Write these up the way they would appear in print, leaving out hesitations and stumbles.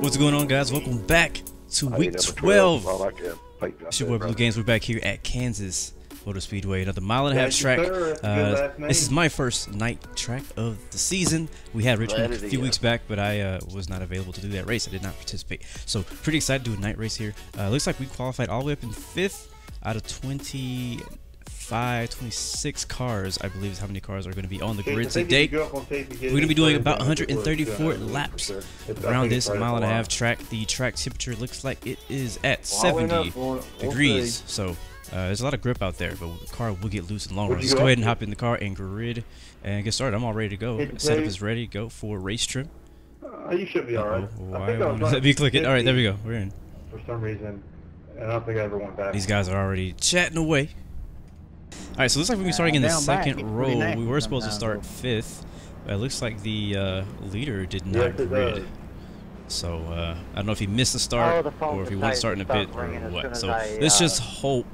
What's going on, guys? Welcome back to week 12. It's your boy Blue Games. We're back here at Kansas Motor Speedway, another mile-and-a-half track. This is my first night track of the season. We had Richmond a few weeks back, but I was not available to do that race. I did not participate. So pretty excited to do a night race here. Looks like we qualified all the way up in 5th out of 26 cars, I believe is how many cars are going to be on the grid today. We're going to be doing about 134 laps around this mile-and-a-half track. The track temperature looks like it is at 70 degrees, so there's a lot of grip out there, but the car will get loose in the long run. Let's go ahead and hop in the car and grid and get started. I'm all ready to go. Setup is ready to go for race trim. You should be alright. Why won't let me click it? Alright, there we go. We're in. For some reason, I don't think I ever went back. These guys are already chatting away. Alright, so it looks like we're starting in the second row. We were supposed to start 5th, but it looks like the leader did not grid. So I don't know if he missed the start or if he wasn't starting a bit or what. So let's just hope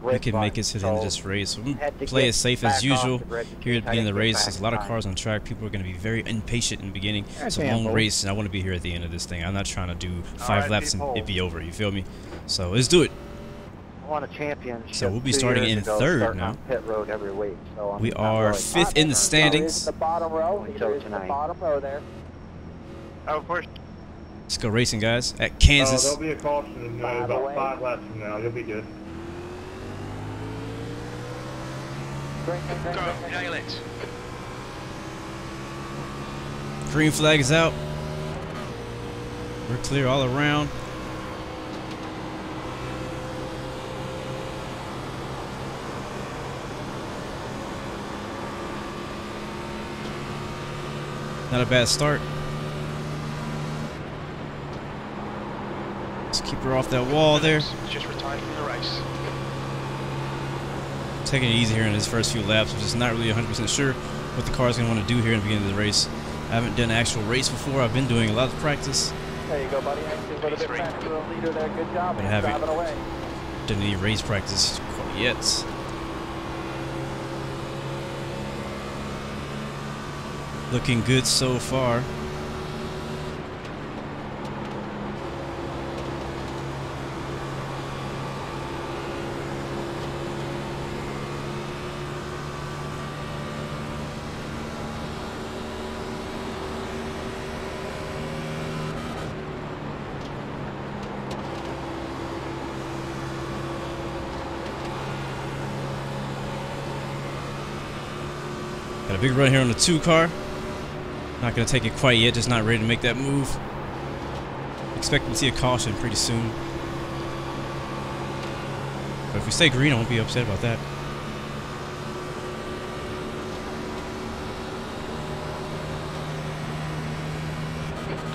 we can make it to the end of this race. We're going to play it safe as usual here at the beginning of the race. There's a lot of cars on track. People are going to be very impatient in the beginning. It's a long race, and I want to be here at the end of this thing. I'm not trying to do 5 laps and it be over. You feel me? So let's do it. Won a championship. So we'll be starting in 3rd now. Pit road every week, so we are 5th in the standings. The bottom row. The bottom row there. Oh, of course. Let's go racing, guys, at Kansas. There'll be a caution in about 5 laps from now. You'll be good. Go, nail it. Green flag is out. We're clear all around. Not a bad start. Let's keep her off that wall there. Just retired from the race. Taking it easy here in his first few laps. I'm just not really 100% sure what the car is going to want to do here in the beginning of the race. I haven't done an actual race before. I've been doing a lot of practice. There you go, buddy. Actually, a little bit faster than the leader there. Good job. But I haven't done any race practice quite yet. Looking good so far. Got a big run here on the 2 car. Not going to take it quite yet, just not ready to make that move. Expecting to see a caution pretty soon. But if we stay green, I won't be upset about that.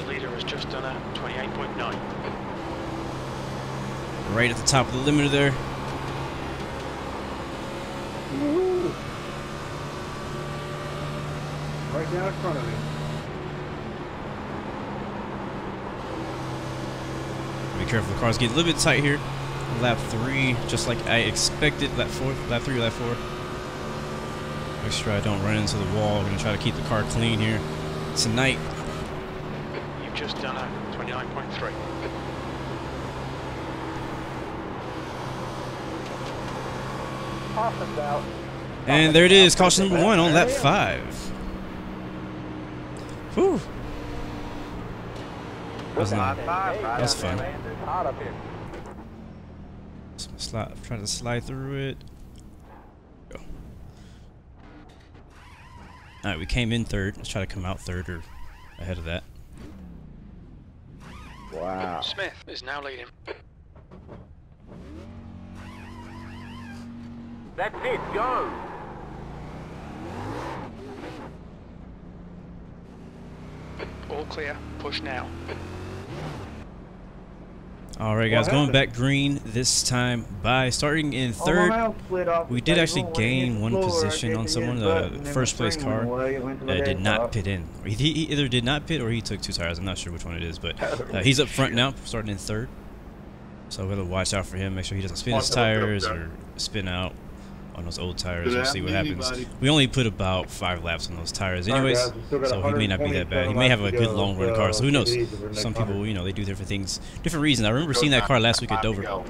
The leader has just done a 28.9. Right at the top of the limiter there. Right down in front of me. Be careful, the cars get a little bit tight here. Lap 3, just like I expected. Lap 4, lap 3, lap 4. Make sure I don't run into the wall. We're going to try to keep the car clean here tonight. You've just done a 29.3. Caution's out. And there it is, caution number 1 on lap 5. Whew. That's fun. Trying to slide through it. Go. Alright, we came in 3rd. Let's try to come out 3rd or ahead of that. Wow. Smith is now leading. That's it. Go. All clear. Push now. Alright guys, going back green this time by starting in 3rd. We did actually gain 1 position on someone. The first place car did not pit in. He either did not pit or he took 2 tires. I'm not sure which one it is, but he's up front now, starting in 3rd. So we have to watch out for him, make sure he doesn't spin his tires or spin out. on those old tires. We'll see what happens. We only put about 5 laps on those tires anyways, so he may not be that bad. He may have a good long run car, so who knows? Some people, you know, they do different things, different reasons. I remember seeing that car last week at Dover.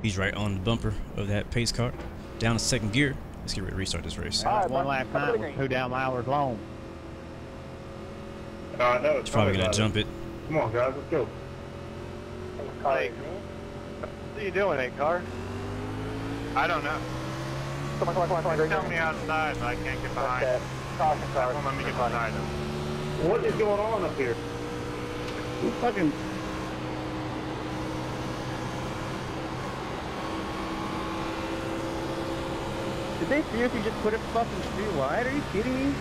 He's right on the bumper of that pace car. Down to 2nd gear. Let's get ready to restart this race. One lap time was 2 damn hours long. He's probably going to jump it. Come on, guys, let's go. Hey, what are you doing, hey, car? I don't know. Come on. Tell me outside, but I can't get behind. Caution, car. Won't let me get behind him. What is going on up here? Who fucking... Did they seriously just put it fucking street wide? Are you kidding me?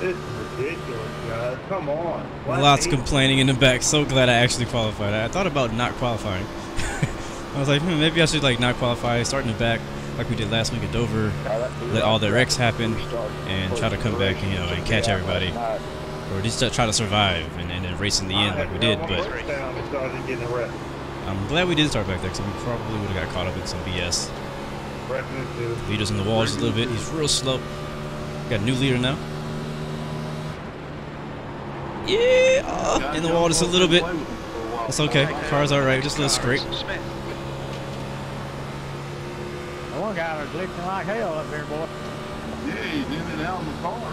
This is ridiculous, guys. Come on. Lots complaining in the back. So glad I actually qualified. I thought about not qualifying. I was like, maybe I should like not qualify, start in the back like we did last week at Dover, let all the wrecks happen, and try to come back and, you know, and catch everybody, or just try to survive and then race in the end like we did. But I'm glad we did start back there because we probably would have got caught up in some BS. Leader's in the wall just a little bit. He's real slow. Got a new leader now. Yeah, in the wall just a little bit. That's okay. Car's alright. Just a little scrape. One guy was glitching like hell up there, boy. Yeah, he's in and out of the car.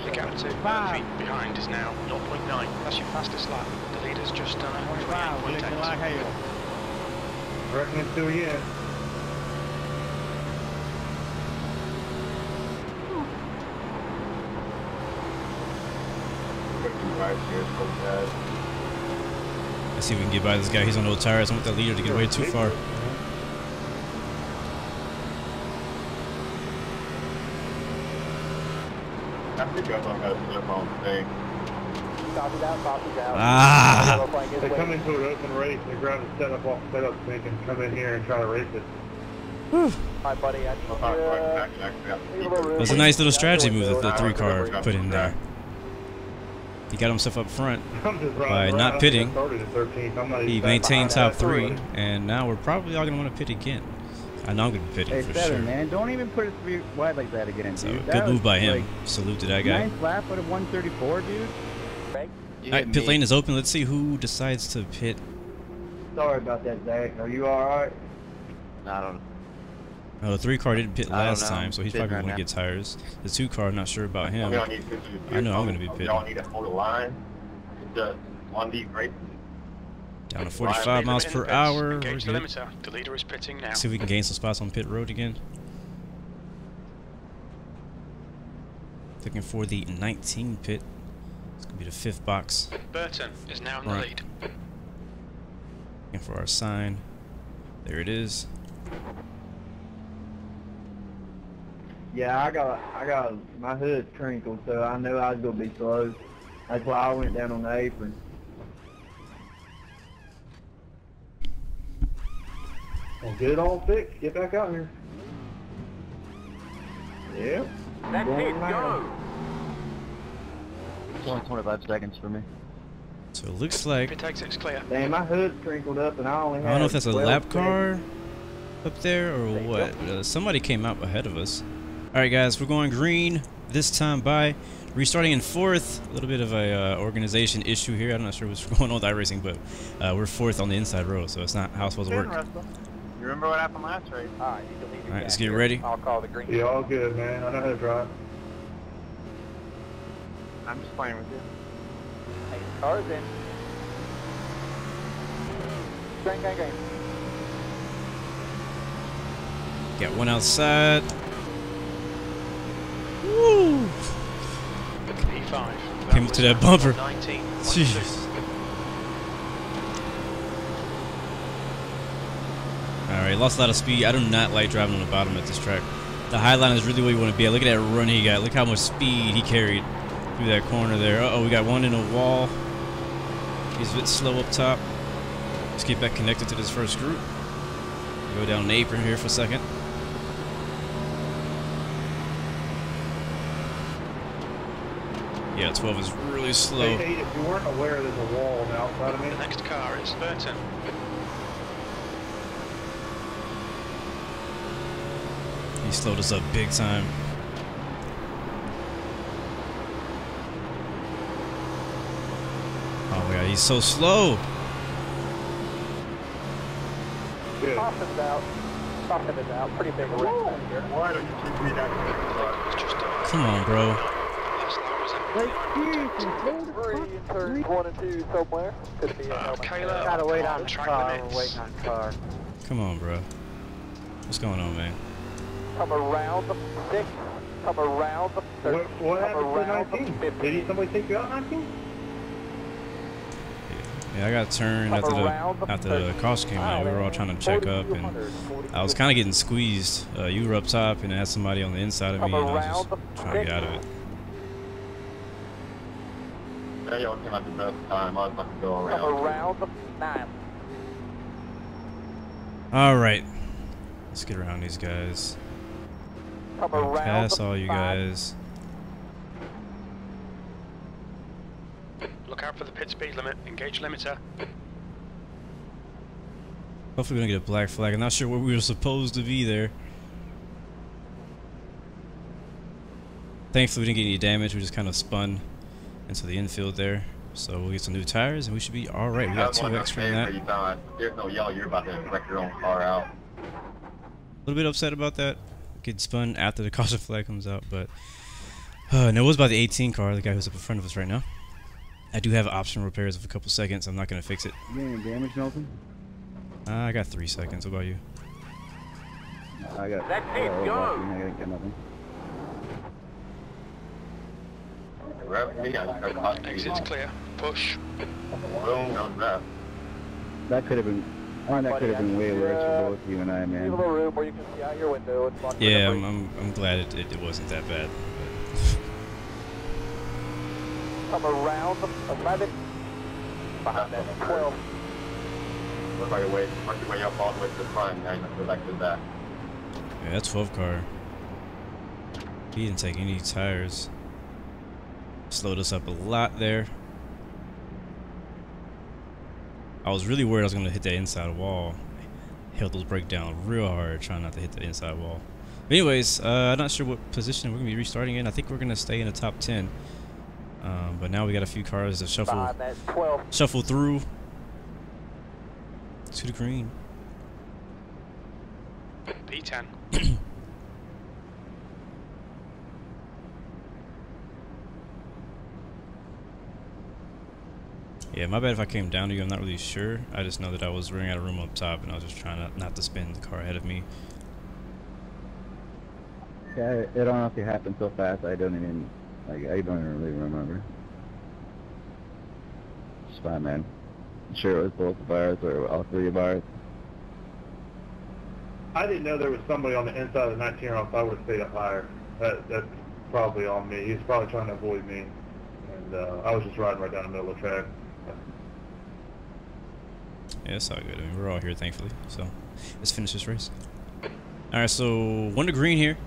The gap to 5 feet behind is now 0.9. That's your fastest lap. The leader's just done a 25, glitching like hell. Reckon it's 2 again. Let's see if we can get by this guy. He's on old tires. I want that leader to get way too far. I think I don't have to flip on thing. Ah! They come into an open race, they grab the setup off the setup so they can come in here and try to race it. Hi, buddy. I need It was a nice little strategy move that the 3 car put in there. He got himself up front by not pitting. He maintained top 3, and now we're probably all going to want to pit again. I know I'm going to be pitting for sure. Man, don't even put it wide like that again, So, dude. good move by him. Salute to that guy. Nice lap with a 134, dude. Alright, pit lane is open. Let's see who decides to pit. Sorry about that, Zach. Are you alright? I don't know. Oh, the 3 car didn't pit last time, so he's probably going to get tires. The 2 car, not sure about him. I know I'm going to be pitting. Y'all need to hold a line. Just 1D race. Down to 45 miles per hour. We're Engage the good. limiter. The leader is pitting now. See if we can gain some spots on pit road again. Looking for the 19 pit. It's going to be the 5th box. Burton is now in the lead. Looking for our sign. There it is. Yeah, I got my hood crinkled, so I knew I was gonna be slow. That's why I went down on the apron. Well, get it all fixed. Get back out here. Yep. That's it, go! It's only 25 seconds for me. So it looks like, Pit exit's clear. Damn, my hood's crinkled up and I only have I don't know if that's a 12 lap seconds. car up there or what. Somebody came out ahead of us. Alright guys, we're going green this time by. Restarting in 4th. A little bit of a organization issue here. I'm not sure what's going on with iRacing, but we're 4th on the inside row, so it's not how it's supposed to work. You remember what happened last race? Alright, let's get ready. I'll call the green. Yeah, all good, man. I know how to drive. I'm just playing with you. Hey, car's in. Green. Got one outside. Woo! P5. Came up to that bumper. 19. Jeez. Alright, lost a lot of speed. I do not like driving on the bottom at this track. The high line is really where you want to be at. Look at that run he got. Look how much speed he carried through that corner there. Uh-oh, we got one in a wall. He's a bit slow up top. Let's get back connected to this first group. Go down the apron here for a second. Yeah, 12 is really slow. Hey, if you weren't aware there's a wall on the outside of me. The next car is Burton. He slowed us up big time. Oh my god, he's so slow. Good. Tossing it out. Tossing it out. Pretty big wreck back here. Why don't you keep me that quick? Come on, bro. Three in turns 1 and 2 somewhere. Could be a helmet. Kayla, Gotta wait on the track car. limits. We're waiting on the car. Come on, bro. What's going on, man? Come around the 6. Come around the 30. What Come happened around to the 19? 50. Did somebody take you out 19? Yeah, I got turned after the caution came out. We were all trying to check up, and I was kind of getting squeezed. You were up top, and I had somebody on the inside of me, and I was just trying to get out of it. Yeah, y'all came out the best time. I was about to go Come around. around the 9. All right, let's get around these guys. Come I'll around pass the all you 5. guys. Look out for the pit speed limit. Engage limiter. Hopefully we're gonna get a black flag. I'm not sure where we were supposed to be there. Thankfully we didn't get any damage. We just kind of spun into the infield there. So we'll get some new tires and we should be alright. We got 2 extra in that. There's no yellow. You're about to wreck your own car out. A little bit upset about that. Getting spun after the caution flag comes out, but and it was by the 18 car, the guy who's up in front of us right now. I do have optional repairs of a couple seconds. I'm not gonna fix it. You getting any damage, Nelson? I got 3 seconds. What about you? I got. That tape, go! I didn't get nothing. Exit's clear. Push. Boom, that was that. That could have been. That could have been way worse for both you and I, Leave a man. little room where you can see out your window and watch Yeah, the I'm glad it wasn't that bad. Come around the 11. Behind that 12. Work your way up all the way to the front. Now you have to go back to the back. Yeah, that 12 car. He didn't take any tires. Slowed us up a lot there. I was really worried I was going to hit that inside wall. Held those brake down real hard, trying not to hit the inside wall. But anyways, I'm not sure what position we're going to be restarting in. I think we're going to stay in the top 10. But now we got a few cars to shuffle through to the green. P10. Yeah, my bad if I came down to you. I'm not really sure. I just know that I was running out of room up top, and I was just trying not to spin the car ahead of me. Yeah, it honestly happened so fast. I don't even really remember. It's fine, man. I'm sure it was both of ours or all 3 of ours. I didn't know there was somebody on the inside of the 19 or else I would have stayed up higher. That's probably on me. He's probably trying to avoid me. And I was just riding right down the middle of the track. Yeah, it's all good. I mean, we're all here, thankfully. So, let's finish this race. Alright, so 1 to green here.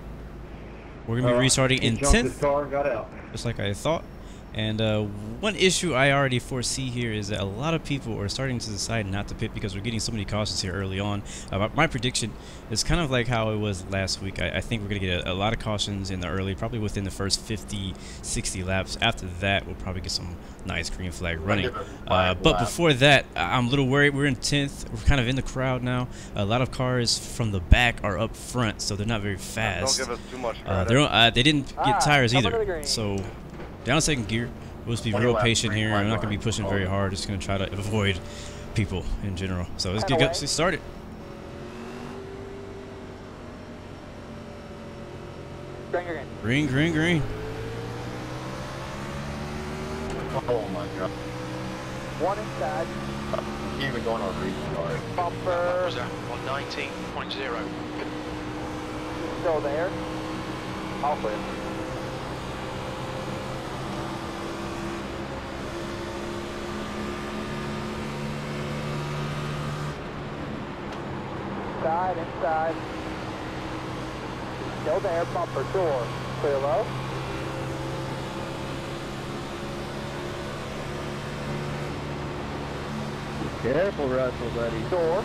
We're going to be restarting in 10th. Car, got out. Just like I thought. And one issue I already foresee here is that a lot of people are starting to decide not to pit because we're getting so many cautions here early on. My prediction is kind of like how it was last week. I think we're going to get a lot of cautions in the early, probably within the first 50, 60 laps. After that, we'll probably get some nice green flag running. But before that, I'm a little worried. We're in 10th. We're kind of in the crowd now. A lot of cars from the back are up front, so they're not very fast. Don't give us too much credit. They didn't get tires either. So down second gear. We'll just be real patient here. I'm not going to be pushing very hard. Just going to try to avoid people in general. So let's get started. Green, green, green. Oh my god. 1 inside. He even going on restart. Bumper. On 19.0. Still there. All clear. Inside. Still there, bumper, door. Clear low. Careful, Russell, buddy. Door.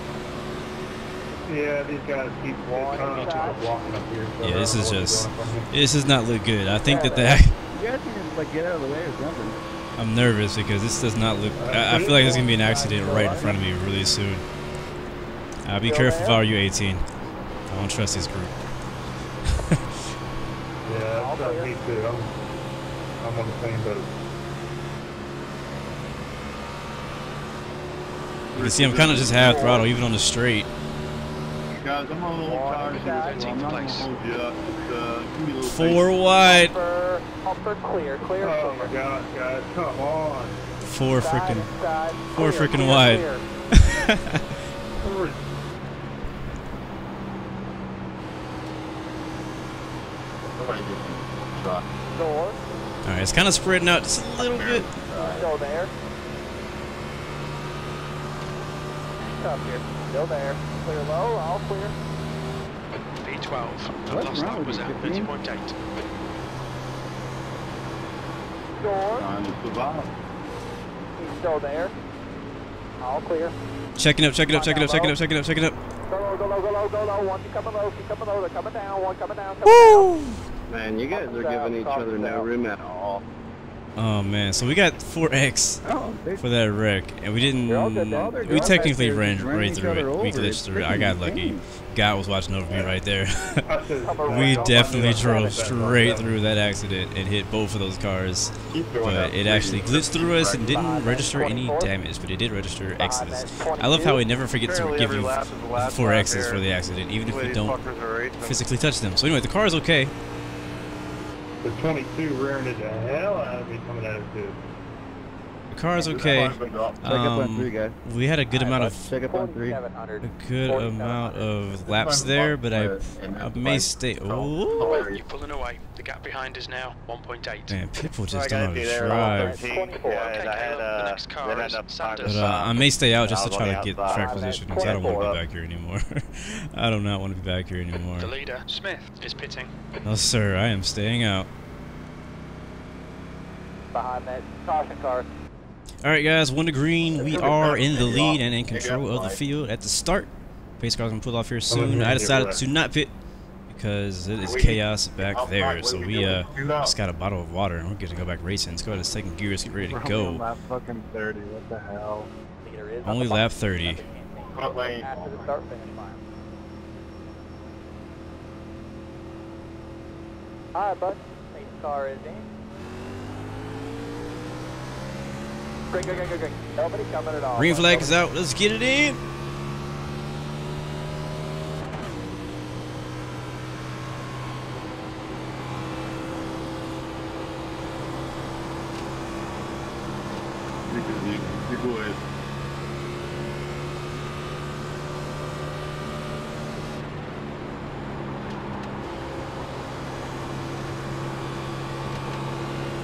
Yeah, these guys keep walking up here. So Yeah, this is just, this does not look good. I think that You guys can just like get out of the way or something. I'm nervous because this does not look, I feel like there's going to be an accident right in front of me really soon. Be careful if I were you, 18. I don't trust this group. Yeah, that's me too. I'm on the same boat. You can see I'm kind of just half throttle even on the straight. Guys, I'm on a little tired here, so I'm not going to hold you up. Give me a little 4 wide. Humper clear, clear, Oh my gosh, guys, come on. 4 freaking wide. Door. Alright, it's kind of spreading out just a little bit. Still there. Up here. Still there. Clear low, all clear. V12. The last lap was at 30.8. Door. Time to survive. He's still there. All clear. Checking up, checking up, checking up, checking up, checking up, checking up. Go low, go low, go low, go low. One, keep coming low, keep coming low. They're coming down. One coming down, coming down. Man, you guys are giving each other no room at all. Oh man, so we got 4X for that wreck, and we didn't. We technically ran right through it. We glitched through it. I got lucky. God was watching over me right there. We definitely drove straight through that accident and hit both of those cars. But it actually glitched through us and didn't register any damage, but it did register X's. I love how it never forgets to give you 4 X's for the accident, even if you don't physically touch them. So anyway, the car is okay. The 22 rearing the hell out of me coming at us too. The car is okay. We had a good amount of laps there, but I may stay. Oh, You're pulling away. The gap behind is now 1.8. Man, people just don't know how to drive. The next car is Sanders. But I may stay out just to try to get track position because I don't want to be back here anymore. I do not want to be back here anymore. The leader, Smith, is pitting. No, sir, I am staying out. Behind that caution car. Alright guys, 1 to green, we are in the lead and in control of the field at the start. Pace car's gonna pull off here soon. I decided to not pit because it is chaos back there. So we just got a bottle of water and we're good to go back racing. Let's go ahead and second gear, let's get ready to go. Lap fucking 30, what the hell? Only lap 30. After the start finish line. Alright, bud. Pace car is in. Green. Nobody coming at all. Green flag is out. Let's get it in. You go ahead.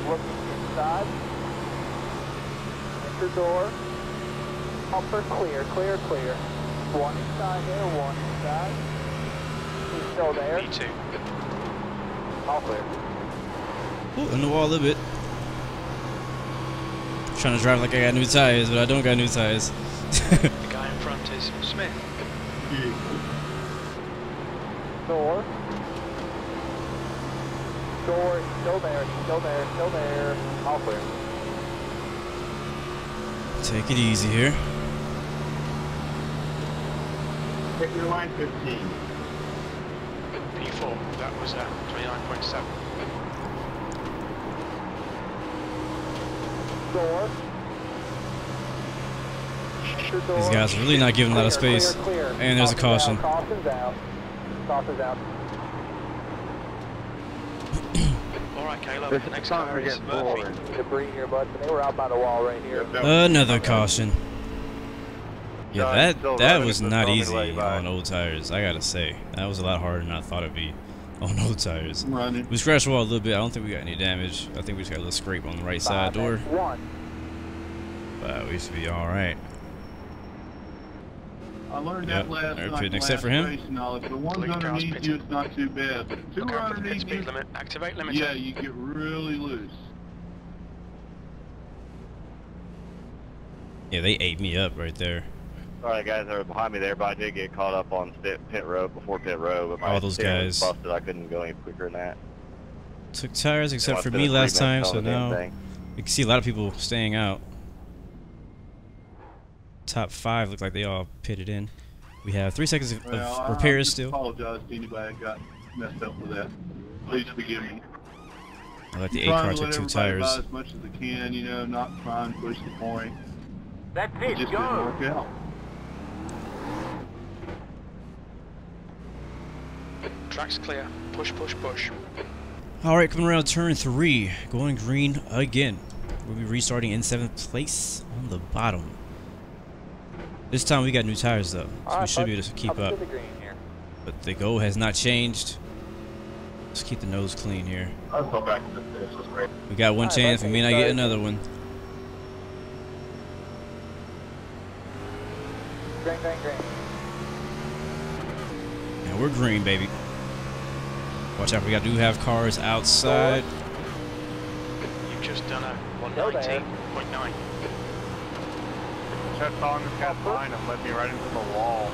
Looking inside. Door. Humper clear. One inside there, one inside. He's still there. Me too. All clear. Ooh, in the wall a little bit. Trying to drive like I got new tires, but I don't got new tires. The guy in front is Smith. Door. Still there. All clear. Take it easy here. Take your line 15. P4, that was at 29.7. Door. These guys are really not giving a lot of space. And there's a caution. Caution's out. Alright, Caleb, the next car is Murphy. Debris here, bud. They were out by the wall right here. Another caution. Yeah, that was not easy on old tires, I gotta say. That was a lot harder than I thought it'd be on old tires. We scratched the wall a little bit. I don't think we got any damage. I think we just got a little scrape on the right side door. But we should be alright. I learned that last night. Except for him. The ones underneath you, it's not too bad. But the 2 underneath you, limit. Activate limiter. yeah, you get really loose. Yeah, they ate me up right there. Sorry, guys that were behind me there, but I did get caught up on pit road before pit road. But my all those guys busted. I couldn't go any quicker than that. took tires except for me last time, so now you can see a lot of people staying out. Top 5 look like they all pitted in. We have 3 seconds of repairs still. I apologize to anybody that got messed up with that. Please forgive me. I let the A car took 2 tires. As much as I can, you know, not trying to push the point. That's It it, just go! didn't work out. Track's clear. Push, push, push. Alright, coming around turn 3, going green again. We'll be restarting in 7th place on the bottom. This time we got new tires though, so we should be able to keep up. But the goal has not changed. Let's keep the nose clean here. I'll go back to the finish. That's great. We got one chance, we may not get another one. Green. And we're green, baby. Watch out, we do have cars outside. You've just done a 119.9. Checked on this guy's line and led me right into the wall.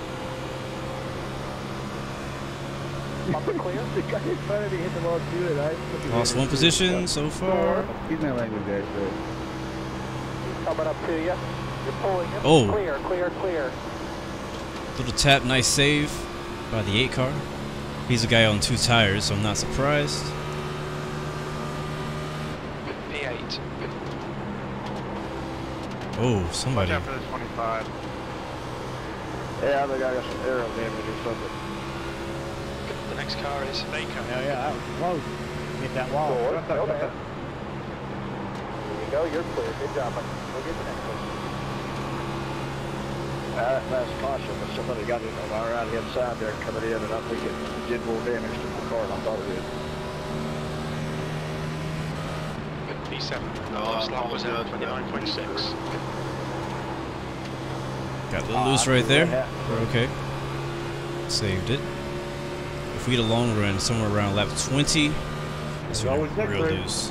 Lost one position so far. Excuse my language there, sir. Coming up to you. You're pulling him. Oh. Clear. Little tap, nice save by the 8 car. He's a guy on 2 tires, so I'm not surprised. P8. Oh, somebody. Watch out for this 25. Yeah, I think I got some aero damage or something. The next car is Baker. Yeah, that was close. Hit that wall. There you go, you're clear. Good job. We'll get the next one. That last caution was somebody got it on our right-hand side there coming in, and I think it did more damage to the car than I thought it did. P7. Last lap was at 29.6. Got a little loose right there. We're okay. Saved it. If we get a long run somewhere around lap 20, it's real loose.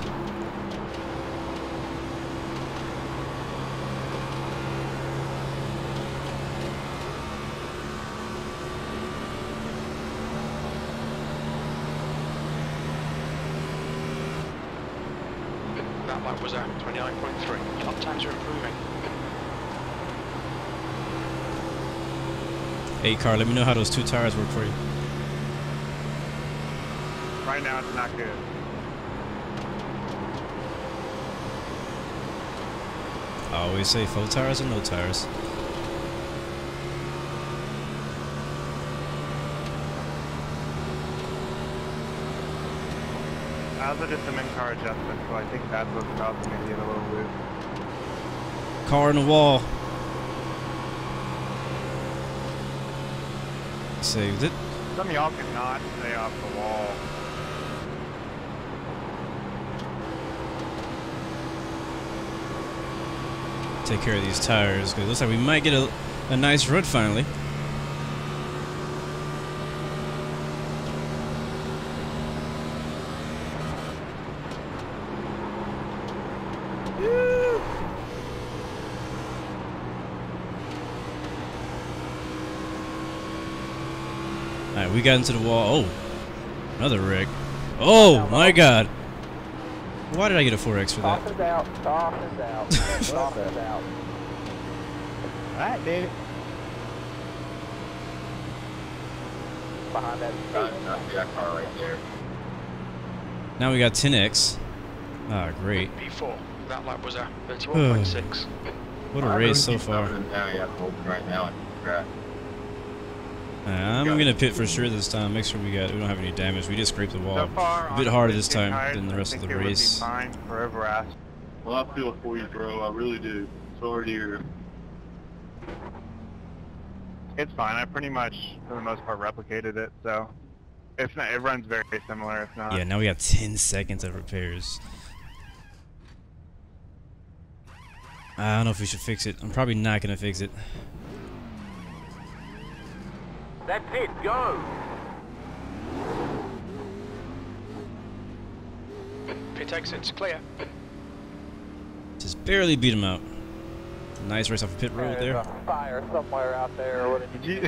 That lap was at 29.3. Lap times are improving. 8 car, let me know how those 2 tires work for you. Right now it's not good. I always say 4 tires or no tires. I also did some in-car adjustments, so I think that's what's causing me to get a little loose. Car in the wall. Saved it. Some of y'all cannot stay off the wall. Take care of these tires, because it looks like we might get a nice run finally. Alright, we got into the wall. Oh, another wreck. Oh my god. Why did I get a 4X for that? Toss it out. Alright, did it. Behind that. That car right there. Now we got 10X. Ah, great. P4. That lap was at 31.6. What a race so far. Right now, I'm gonna pit for sure this time. Make sure we don't have any damage. We just scraped the wall a bit harder this time than the rest of the race. Fine forever asked. Well, I feel for you, bro. I really do. Sorry to hear. It's fine. I pretty much, for the most part, replicated it. So, if not, it runs very similar. If not, Yeah, now we got 10 seconds of repairs. I don't know if we should fix it. I'm probably not gonna fix it. That's it, go! Pit exit's clear. Just barely beat him out. Nice race off the pit road there. There's a fire somewhere out there. What did you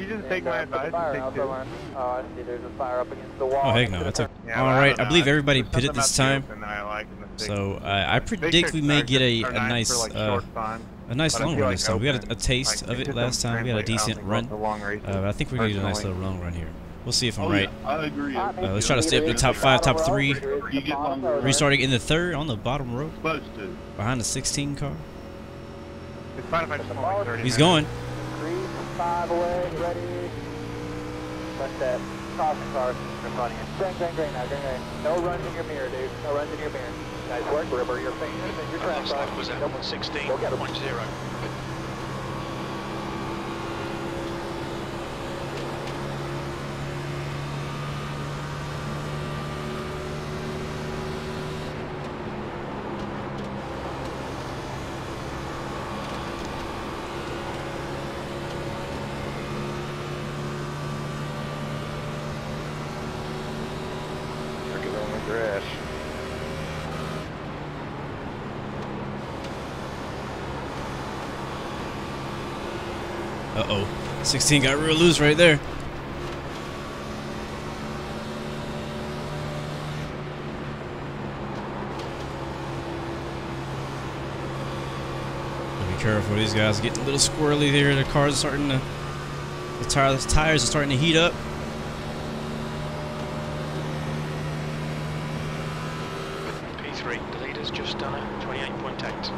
just take my advice and take two? Oh, I see. There's a fire up against the wall. Oh heck no! That's a, all right. I believe everybody pitted this time. So I predict we may get a nice long run this time. We got a taste of it last time. We had a decent run. I think we're gonna get a nice little long run here. We'll see if I'm right. I agree. Let's try to stay up to the top 5, top 3. Restarting in the 3rd on the bottom row. Behind the 16 car. He's going. 3, 5 away, ready. Let that caution car in front of you. Green now, green. No runs in your mirror, dude. No runs in your mirror. Nice work, Ripper. Your fingers and your track car. Was at 116.0. Uh-oh. 16 got real loose right there. Be careful, these guys are getting a little squirrely here. The cars are starting to... The tires are starting to heat up. P3, the leader's just done a 28.8.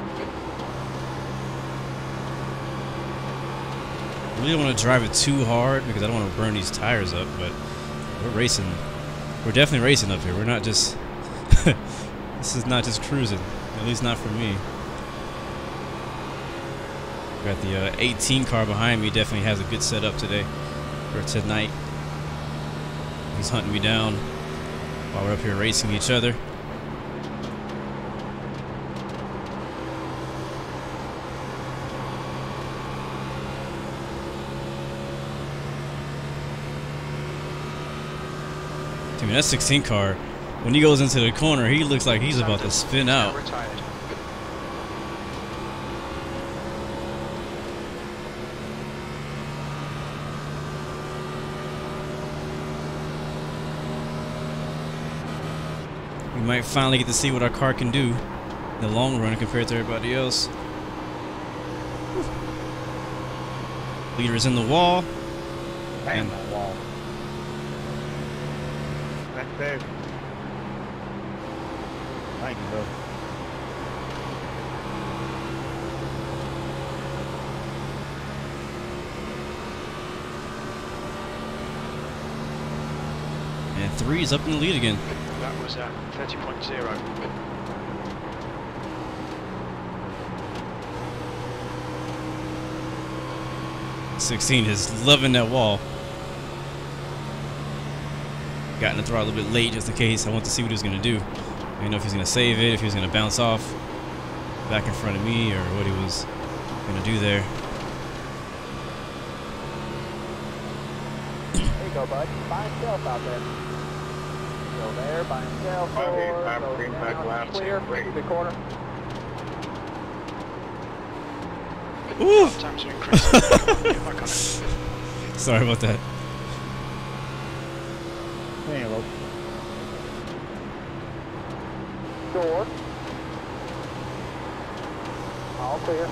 I really don't want to drive it too hard because I don't want to burn these tires up, but we're racing. We're definitely racing up here. We're not just... This is not just cruising. At least not for me. Got the 18 car behind me. Definitely has a good setup today for tonight. He's hunting me down while we're up here racing each other. I mean, that 16 car, when he goes into the corner, he looks like he's about to spin out. We might finally get to see what our car can do in the long run compared to everybody else. Leader is in the wall. Bang the wall. Safe. Thank you, bro. And 3 is up in the lead again. That was 30.0. 16 is loving that wall. Got in the throttle a little bit late just in case. I want to see what he was going to do. I didn't know if he was going to save it, if he was going to bounce off back in front of me, or what he was going to do there. There you go, bud. By himself out there. Go there, by himself. Forward, go down, clear, into the corner. Ooh! Times are increasing. Get back on it. Sorry about that. Hello. Door. All clear.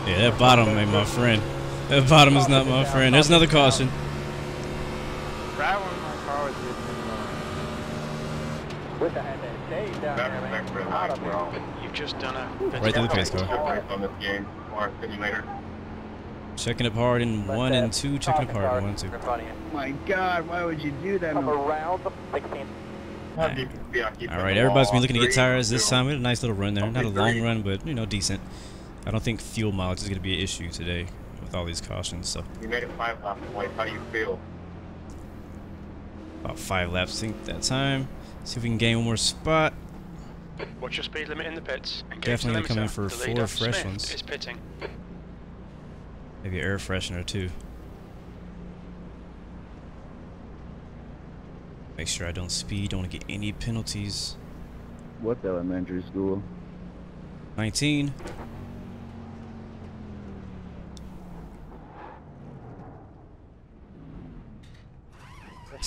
Yeah, that bottom ain't my friend. That bottom is not my friend. There's another caution. Right when my car was wish I had that shade down there, man. Out of here. You've just done a... Right through the pace car. On this game or simulator. Checking up hard in 1 and 2. Checking up hard in 1 and 2. My God, why would you do that? Come around the 16. Alright, everybody's been looking to get tires this time. We had a nice little run there. Not a long run, but, you know, decent. I don't think fuel mileage is going to be an issue today with all these cautions. So You made it 5 laps away. How do you feel? about 5 laps, I think, that time. See if we can gain one more spot. What's your speed limit in the pits? Definitely coming for the 4 leader, fresh Smith, ones. is pitting. Maybe an air freshener too. Make sure I don't speed, don't want to get any penalties. What elementary school? 19.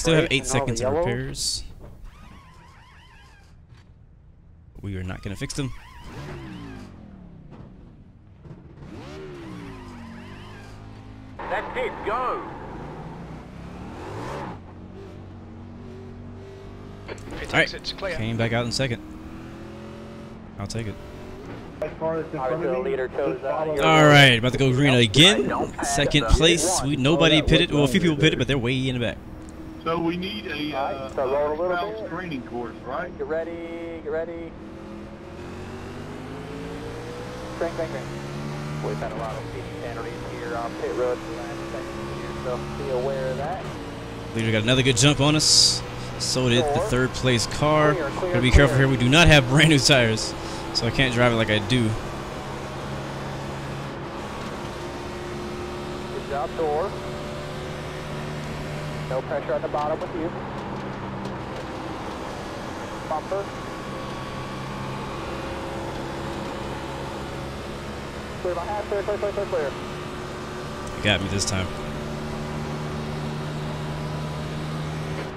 Still have 8 seconds of repairs. We are not going to fix them. That's it, go! Alright, came back out in second. I'll take it. Alright, about to go green again. Second place. Nobody pitted. Well, a few people pitted, but they're way in the back. So we need a spouse training course, right? Get ready, get ready. Crank. We've had a lot of speed penalties here on pit road the last second here, so be aware of that. Leader got another good jump on us. So did the third place car. Gotta be careful here. We do not have brand new tires, so I can't drive it like I do. Good job, door. No pressure on the bottom with you. Bumper. Clear by half, clear. You got me this time.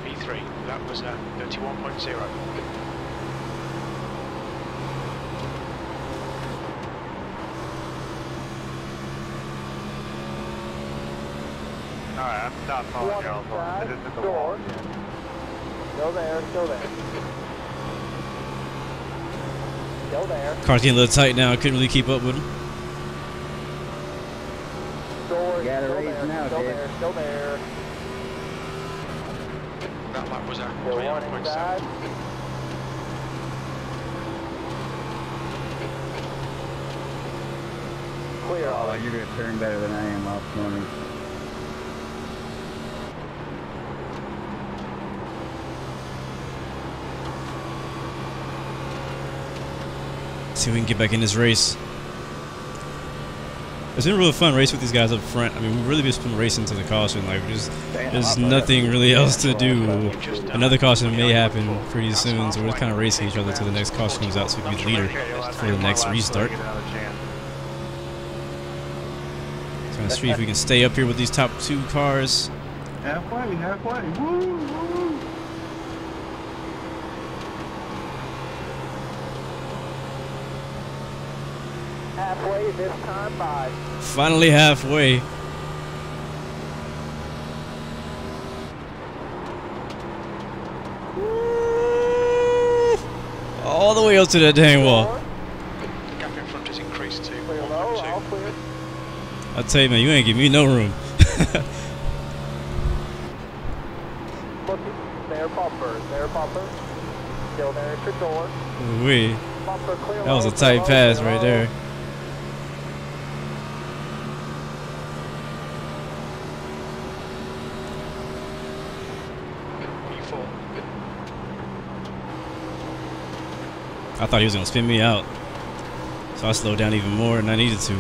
P3, that was 31.0. Alright, I'm not following y'all. This isn't the wall. Go there. Go there. Car's getting a little tight now. I couldn't really keep up with him. You gotta raise now, Dad. Go there. That lap was 21.7. Clear. Oh, you're gonna turn better than I am off 20. See if we can get back in this race. It's been a really fun race with these guys up front. I mean, we've really just been racing to the caution. Like, there's nothing really else to do. Another caution may happen pretty soon, so we're just kind of racing each other till the next caution comes out so we can be leader for the next restart. Trying to see if we can stay up here with these top 2 cars. Halfway. Woo! Halfway this time by. Finally halfway. All the way up to that dang wall. The gap in front has increased to Clear low, all clear. I tell you, man, you ain't give me no room. There, bumper. Still there at your door. Wee. Bumper clear. That was a tight pass right there. I thought he was going to spin me out, so I slowed down even more than I needed to.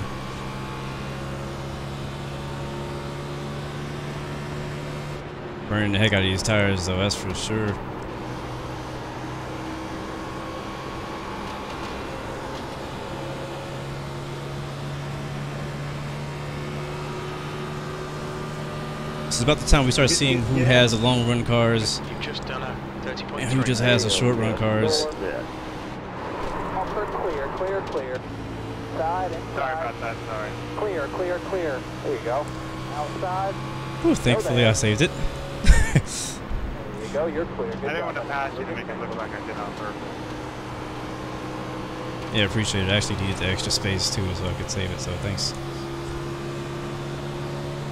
Burning the heck out of these tires, though, that's for sure. This is about the time we start seeing who has the long run cars and who just has the short run cars. Clear. Side and Sorry about that, sorry. Clear. There you go. Outside. Ooh, thankfully I saved it. There you go, you're clear. Good I didn't job. want to pass you to make it look like I did on purpose. Yeah, appreciate it. I actually needed the extra space too so I could save it, so thanks.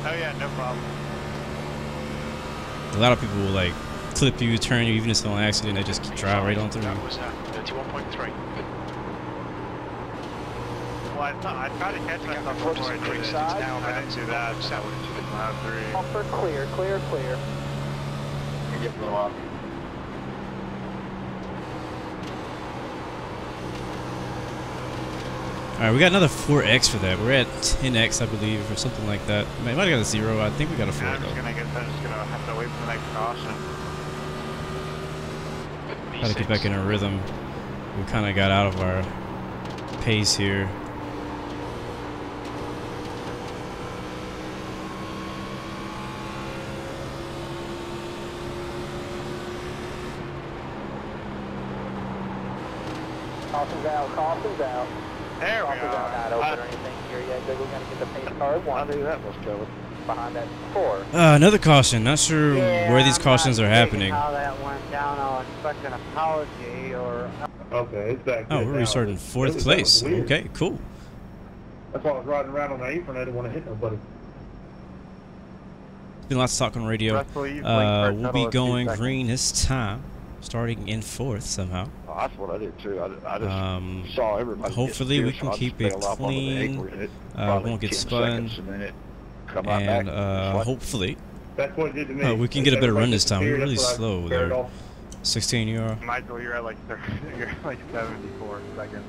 Oh yeah, no problem. A lot of people will like clip you, turn you, even if it's on accident, they just drive right on through you. That was 31.3. Well, I tried to catch myself before I did it. I didn't do that, so I would have 3. Bumper clear. You get blow up. Alright, we got another 4X for that. We're at 10X, I believe, or something like that. I might have got a 0. I think we got a 4 I'm though. just gonna have to wait for the next caution. Got to get back in a rhythm. We kind of got out of our pace here. Caution's out, caution's out. There we Caution's out, not open or anything here yet. Good, we're going to get the pace car at 1. I knew that was coming. Behind that 4. Another caution. Not sure where these cautions are happening. How that went down, I'll expect an apology or. Okay, it's back. Oh, good we're now. restarting It 4th was place. weird. Okay, cool. That's why I was riding around on the apron. I didn't want to hit nobody. Been lots of talk on radio. Russell, you blinked for We'll be another 2 going seconds. green this time, starting in 4th somehow. Oh, that's what I did too. I just saw everybody. Hopefully get we steered, can so I keep just it bailed off onto the clean, apron, and it won't probably get 10 spun, seconds, and then it come right back. and It's like- hopefully That's what it did to me. we can get a better run Everybody this time. We're disappeared, really that's what I slow scared there. off. 16 euro. Michael, you're at like 30, you're at like 74 seconds.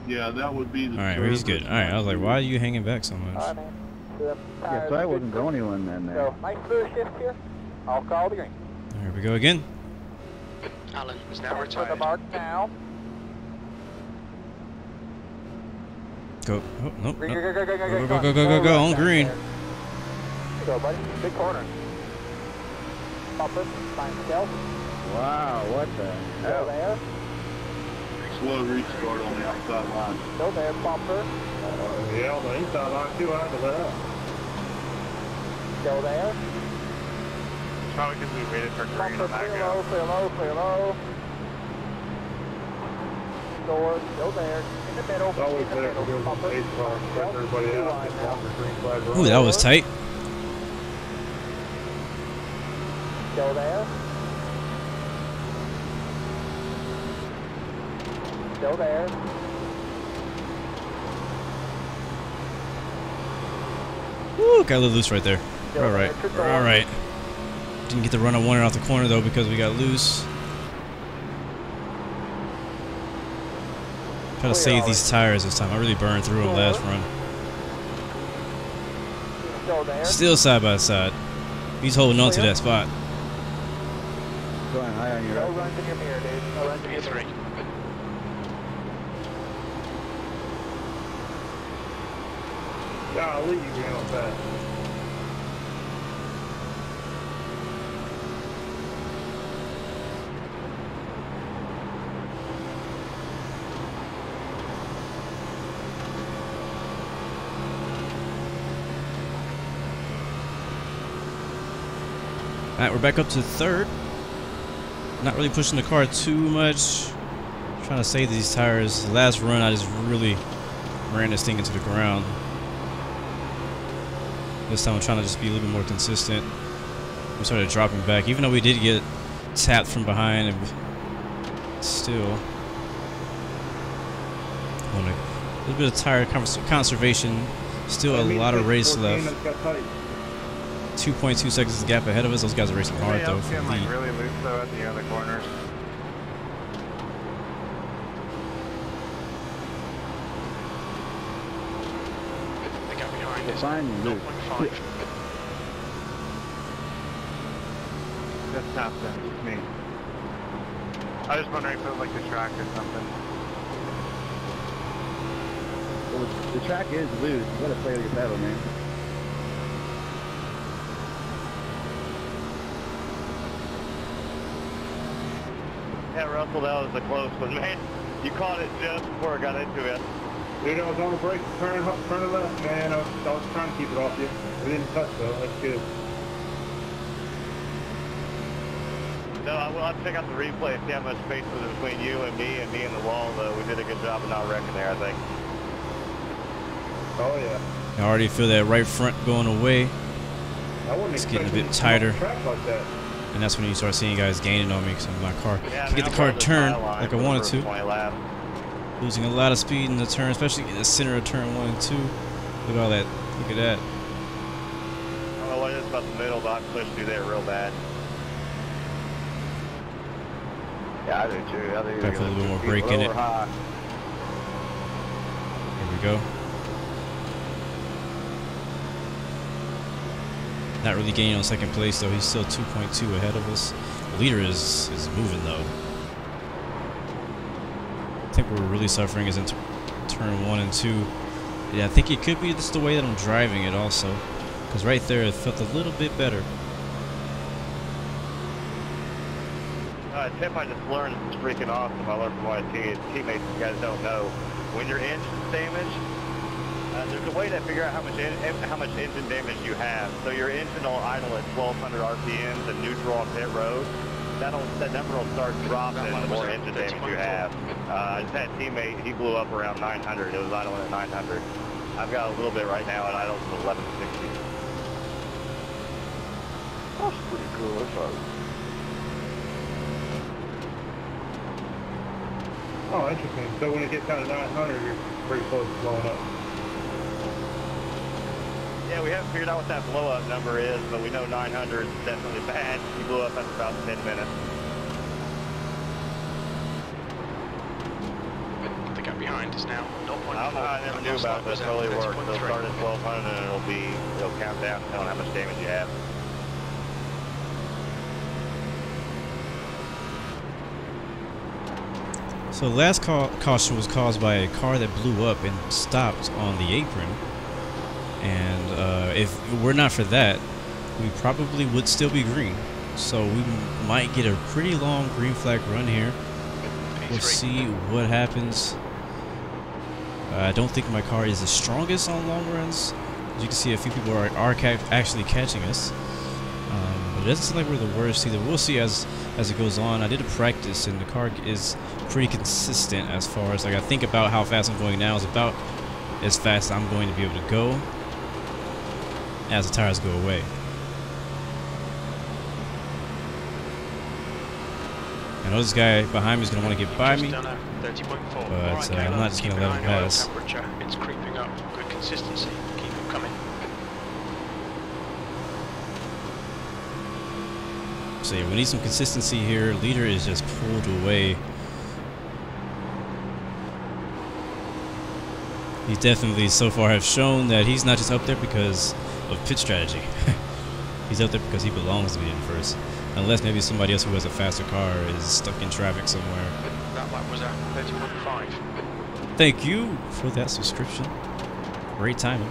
Yeah, that would be the. All right, well, he's good. All right, I was like, why are you hanging back so much? Alright, man. The Yeah, tires so I are wasn't good. the only one then there. So, nice clear shift here. I'll call the green. Here we go again. Alan is now For the retired. mark now. Go. Oh, nope, Green, nope. go, go, go, go, Go, go, go, go, go, on Right green. there. There you go, buddy. Big corner. Bumper, find stealth. Wow, what the Go hell? there. Slow restart on the outside line. Go there, bumper. Yeah, on the inside line too. I had to let up. Go there. Probably because we waited for green Bumper, on that clear go. low, clear low, clear low. Door, go there. In the middle, It's always in the better middle. to go with Bumper, the pace car. find Let stealth. everybody Blue out. line Get now. longer green flag Ooh, run. that was tight. Go there. Go there. Woo, got a little loose right there. Go We're all right. there, We're all right. Didn't get the run on one off the corner though because we got loose. Try to save these tires this time. I really burned through them last run. Go there. Still side by side. He's holding on to that spot. Going high on your No right. runs in your mirror, dude. No runs in your mirror. P3. Golly, you ran on fast. Alright, we're back up to 3rd. Not really pushing the car too much. Trying to save these tires. The last run, I just really ran this thing into the ground. This time I'm trying to just be a little bit more consistent. We started dropping back, even though we did get tapped from behind, and still want a little bit of tire conservation. Still a lot of race left. 2.2 seconds gap ahead of us. Those guys are racing hard though. For getting the like really loose though at the other corners. The gap behind is Fine, you lose. 0.5. Just tapped in. It's me. I was wondering if it was like the track or something. Well, the track is loose. You gotta play with your pedal, man. Yeah, Russell, that was a close one, man. You caught it just before I got into it. Dude, I was on the brake, turn left, man. I was trying to keep it off you. We didn't touch though. That's good. No, I'll check out the replay and see how much space was between you and me and the wall, though. We did a good job of not wrecking there, I think. Oh yeah. I already feel that right front going away, I wouldn't It's getting a expect bit it to tighter. come off the track like that. and that's when you start seeing guys gaining on me because my car Yeah, can get the now car we're to on the turn tile line like I for the wanted first to. 20 laps. Losing a lot of speed in the turn, especially in the center of turn 1 and 2. Look at all that. Look at that. I don't know what it is about the middle, but I pushed through there real bad. Yeah, I do too. I think Got to put a little bit more brake in it. high. Here we go. Not really gaining on second place though. He's still 2.2 ahead of us. The leader is moving though. I think where we're really suffering is in turn 1 and 2. Yeah, I think it could be just the way that I'm driving it also. Because right there it felt a little bit better. tip I just learned is freaking awesome. I learned from my teammates. You guys don't know. When your engine's damaged, there's a way to figure out how much engine damage you have. So your engine will idle at 1,200 RPMs and neutral on pit road. That number will start dropping the more engine damage you have. I just had a teammate, he blew up around 900. It was idling at 900. I've got a little bit right now, and idles at 1160. That's pretty cool. That's all. Oh, interesting. So when it gets down to 900, you're pretty close to blowing up. Yeah, we haven't figured out what that blow-up number is, but we know 900 is definitely bad. You blew up after about 10 minutes. The gap behind is now 0.4. I never knew about this early work. They'll start at 1,200 and it'll count down telling how much damage you have. So the last caution was caused by a car that blew up and stopped on the apron. And if it were not for that, we probably would still be green. So we might get a pretty long green flag run here. We'll see what happens. I don't think my car is the strongest on long runs. As you can see, a few people are actually catching us. But it doesn't seem like we're the worst either. We'll see as it goes on. I did a practice, and the car is pretty consistent as far as, like, I think about how fast I'm going now is about as fast as I'm going to be able to go as the tires go away. I know this guy behind me is going to want to get by me, but I'm not just going to let him pass. It's creeping up. Good consistency. Keep him coming. So yeah, we need some consistency here. Leader is just pulled away. He definitely so far have shown that he's not just up there because of pit strategy. He's up there because he belongs to be in first. Unless maybe somebody else who has a faster car is stuck in traffic somewhere. That lap was at 30.5. Thank you for that subscription. Great timing.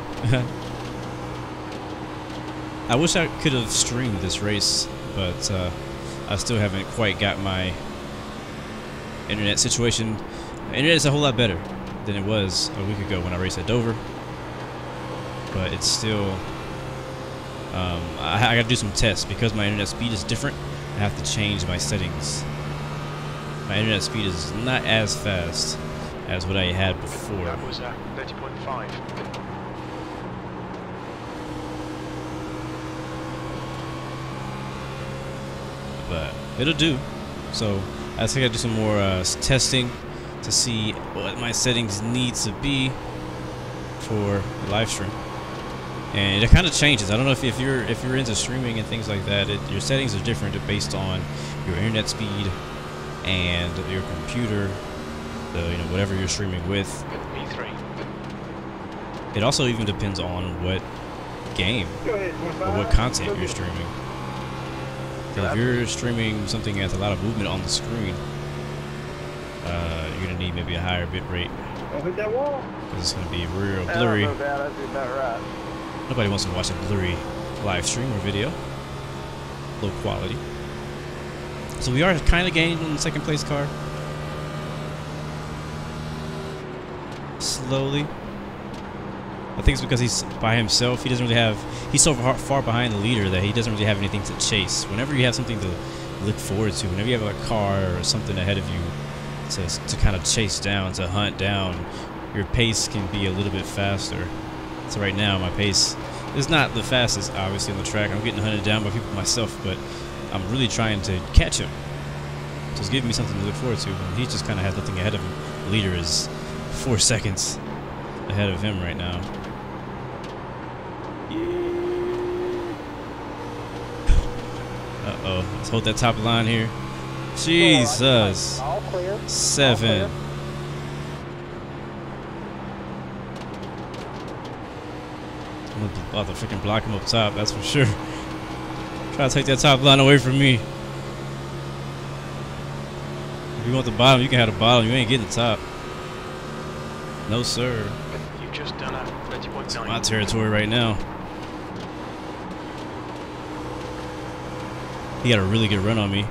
I wish I could have streamed this race, but I still haven't quite got my internet situation. Internet is a whole lot better than it was a week ago when I raced at Dover, but it's still I gotta do some tests because my internet speed is different. I have to change my settings. My internet speed is not as fast as what I had before. That was 30.5. But it'll do. So I think I do some more testing to see what my settings need to be for the live stream. And it kind of changes. I don't know if you're into streaming and things like that. Your settings are different based on your internet speed and your computer, whatever you're streaming with. E3. It also even depends on what game or what content you're streaming. So if you're streaming something that has a lot of movement on the screen, you're gonna need maybe a higher bit rate. Don't hit that wall. Because it's gonna be real blurry. That's about right. Nobody wants to watch a blurry live stream or video. Low quality. So we are kind of gaining on the second place car. Slowly. I think it's because he's by himself. He doesn't really have... He's so far behind the leader that he doesn't really have anything to chase. Whenever you have something to look forward to, whenever you have a car or something ahead of you to kind of chase down, to hunt down, your pace can be a little bit faster. So right now, my pace is not the fastest, obviously, on the track. I'm getting hunted down by people myself, but I'm really trying to catch him. So it's giving me something to look forward to. And he just kind of has nothing ahead of him. The leader is 4 seconds ahead of him right now. Uh-oh. Let's hold that top line here. Jesus. 7. I'm about to freaking block him up top, that's for sure. Try to take that top line away from me. If you want the bottom, you can have the bottom. You ain't getting the top. No, sir. You've just done a 30.9. It's my territory right now. He got a really good run on me.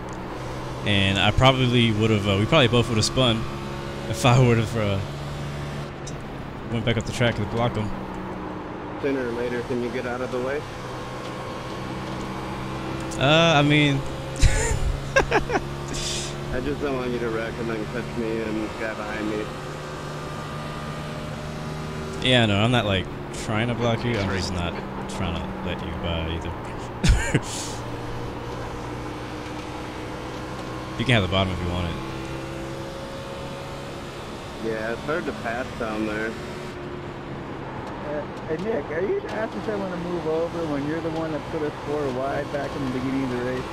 And I probably would have, we probably both would have spun if I would have went back up the track to block him. Sooner or later, can you get out of the way? I mean... I just don't want you to wreck and then catch me and the guy behind me. Yeah, no, I'm not like trying to block you. I'm just not trying to let you by either. You can have the bottom if you want it. Yeah, it's hard to pass down there. Hey Nick, are you asking someone to move over when you're the one that put us 4 wide back in the beginning of the race?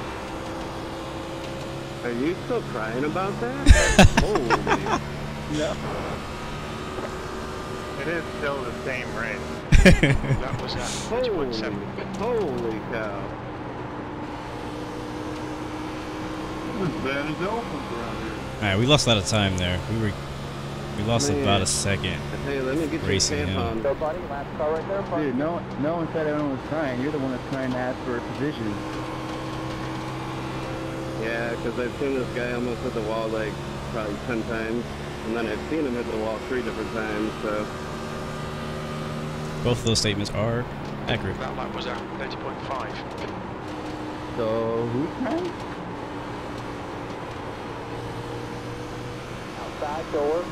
Are you still crying about that? Holy. No. It is still the same race. That was 30.7. Holy cow. As bad as elephants around here. Alright, we lost a lot of time there. We lost about a second. Hey, let me get racing your him. Go, buddy. Last car right there. Dude, no one said anyone was trying. You're the one that's trying to ask for a position. Yeah, because I've seen this guy almost hit the wall like probably 10 times. And then I've seen him hit the wall 3 different times, so... Both of those statements are accurate. That lap was at 30.5. So, who's trying? Outside door.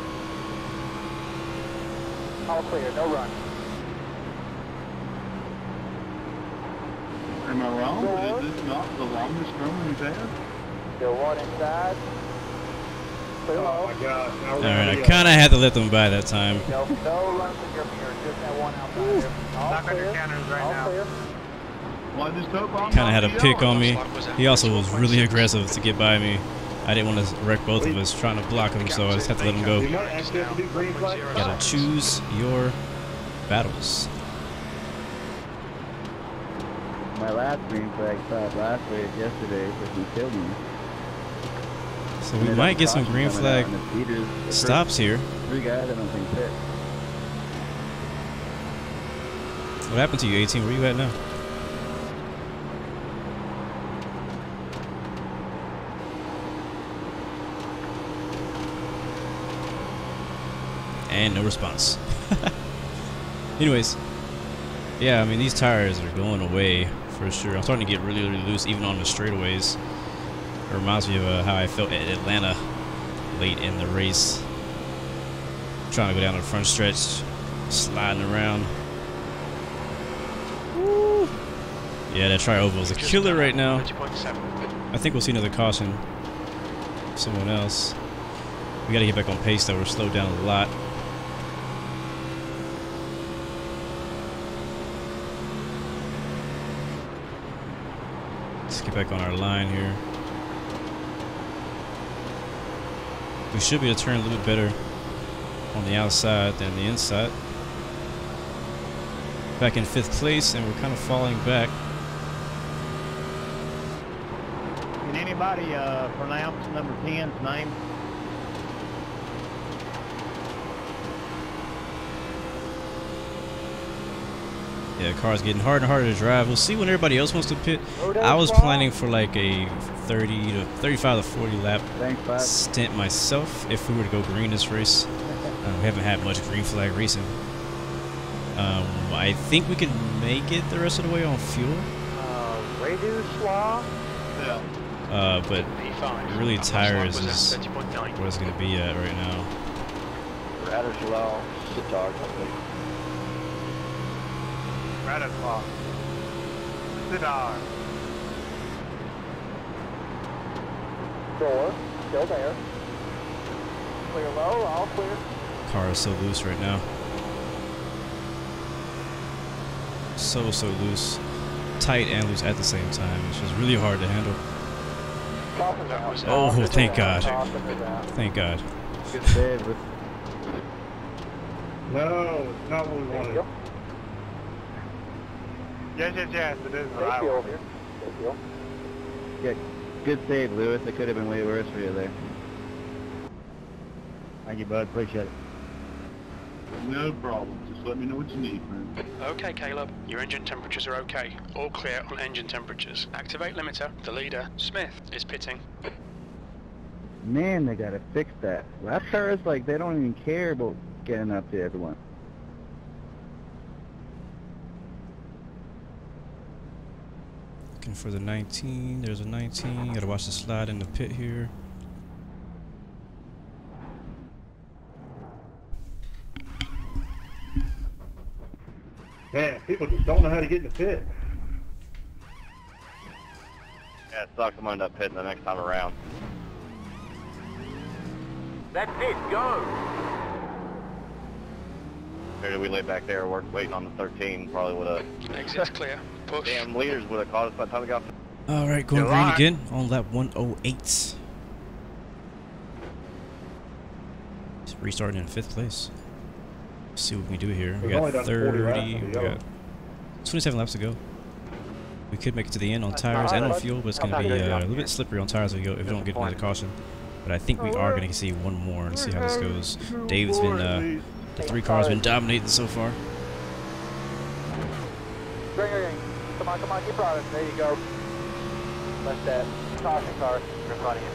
All clear, no run. Am I wrong? Is this not the longest run we've had? Still one inside. Clear Oh low. my God. Alright, I kind of had to let them by that time. No runs in your mirror, just that one outside there. All Knock on clear. your counters right All now. clear. Well, I just hope I'm Kind of had a not pick yelling. on me. He also was really aggressive to get by me. I didn't want to wreck both of us trying to block him, so I just had to let him go. You might actually have to do green flag. You gotta choose your battles. My last green flag stop last race yesterday freaking killed me. So we might get some green flag stops here. 3 guys I don't think fit. What happened to you, 18? Where you at now? And no response. Anyways, yeah, I mean, these tires are going away for sure. I'm starting to get really, really loose, even on the straightaways. It reminds me of how I felt at Atlanta late in the race. Trying to go down the front stretch, sliding around. Woo. Yeah, that tri-oval is a killer right now. I think we'll see another caution. Someone else. We got to get back on pace, though. We're slowed down a lot. Let's get back on our line here. We should be able to turn a little bit better on the outside than the inside. Back in 5th place, and we're kind of falling back. Can anybody pronounce number 10's name? Yeah, the car's getting harder and harder to drive. We'll see when everybody else wants to pit. I was planning for like a 30 to 35 to 40 lap stint myself if we were to go green this race. We haven't had much green flag racing. I think we can make it the rest of the way on fuel. Radio swap. Yeah. But really tires is where it's going to be at right now. Radislau, Sitar, I think. Radislau. Sitar. Door, still there. Clear low, all clear. Car is so loose right now. So loose. Tight and loose at the same time. It's just really hard to handle. Oh, thank God. Thank God. Good save. No, it's not what we wanted. Yes, it is what I Good wanted. deal. Yeah, good save, Lewis. It could have been way worse for you there. Thank you, bud. Appreciate it. No problem. Just let me know what you need, man. Okay, Caleb, your engine temperatures are okay. All clear on engine temperatures. Activate limiter. The leader, Smith, is pitting. Man, they gotta fix that. Lap cars, like, they don't even care about getting up to everyone. Looking for the 19. There's a 19. Gotta watch the slide in the pit here. Man, people just don't know how to get in the pit. Yeah, it sucks. I'm gonna end up pitting the next time around. That's it, go! Maybe we lay back there waiting on the 13. Probably would have. Exit's clear. Push. Damn leaders would have caught us by the time we got. Alright, going green again on lap 108. Just restarting in 5th place. Let's see what we can do here. We got 30. We got 27 laps to go. We could make it to the end on tires and on fuel, but it's going to be a little bit slippery on tires if we don't get into the caution. But I think we are going to see one more and see how this goes. Dave's been, the 3 cars been dominating so far. Green. Come on, keep running. There you go. Let that caution car in front of you.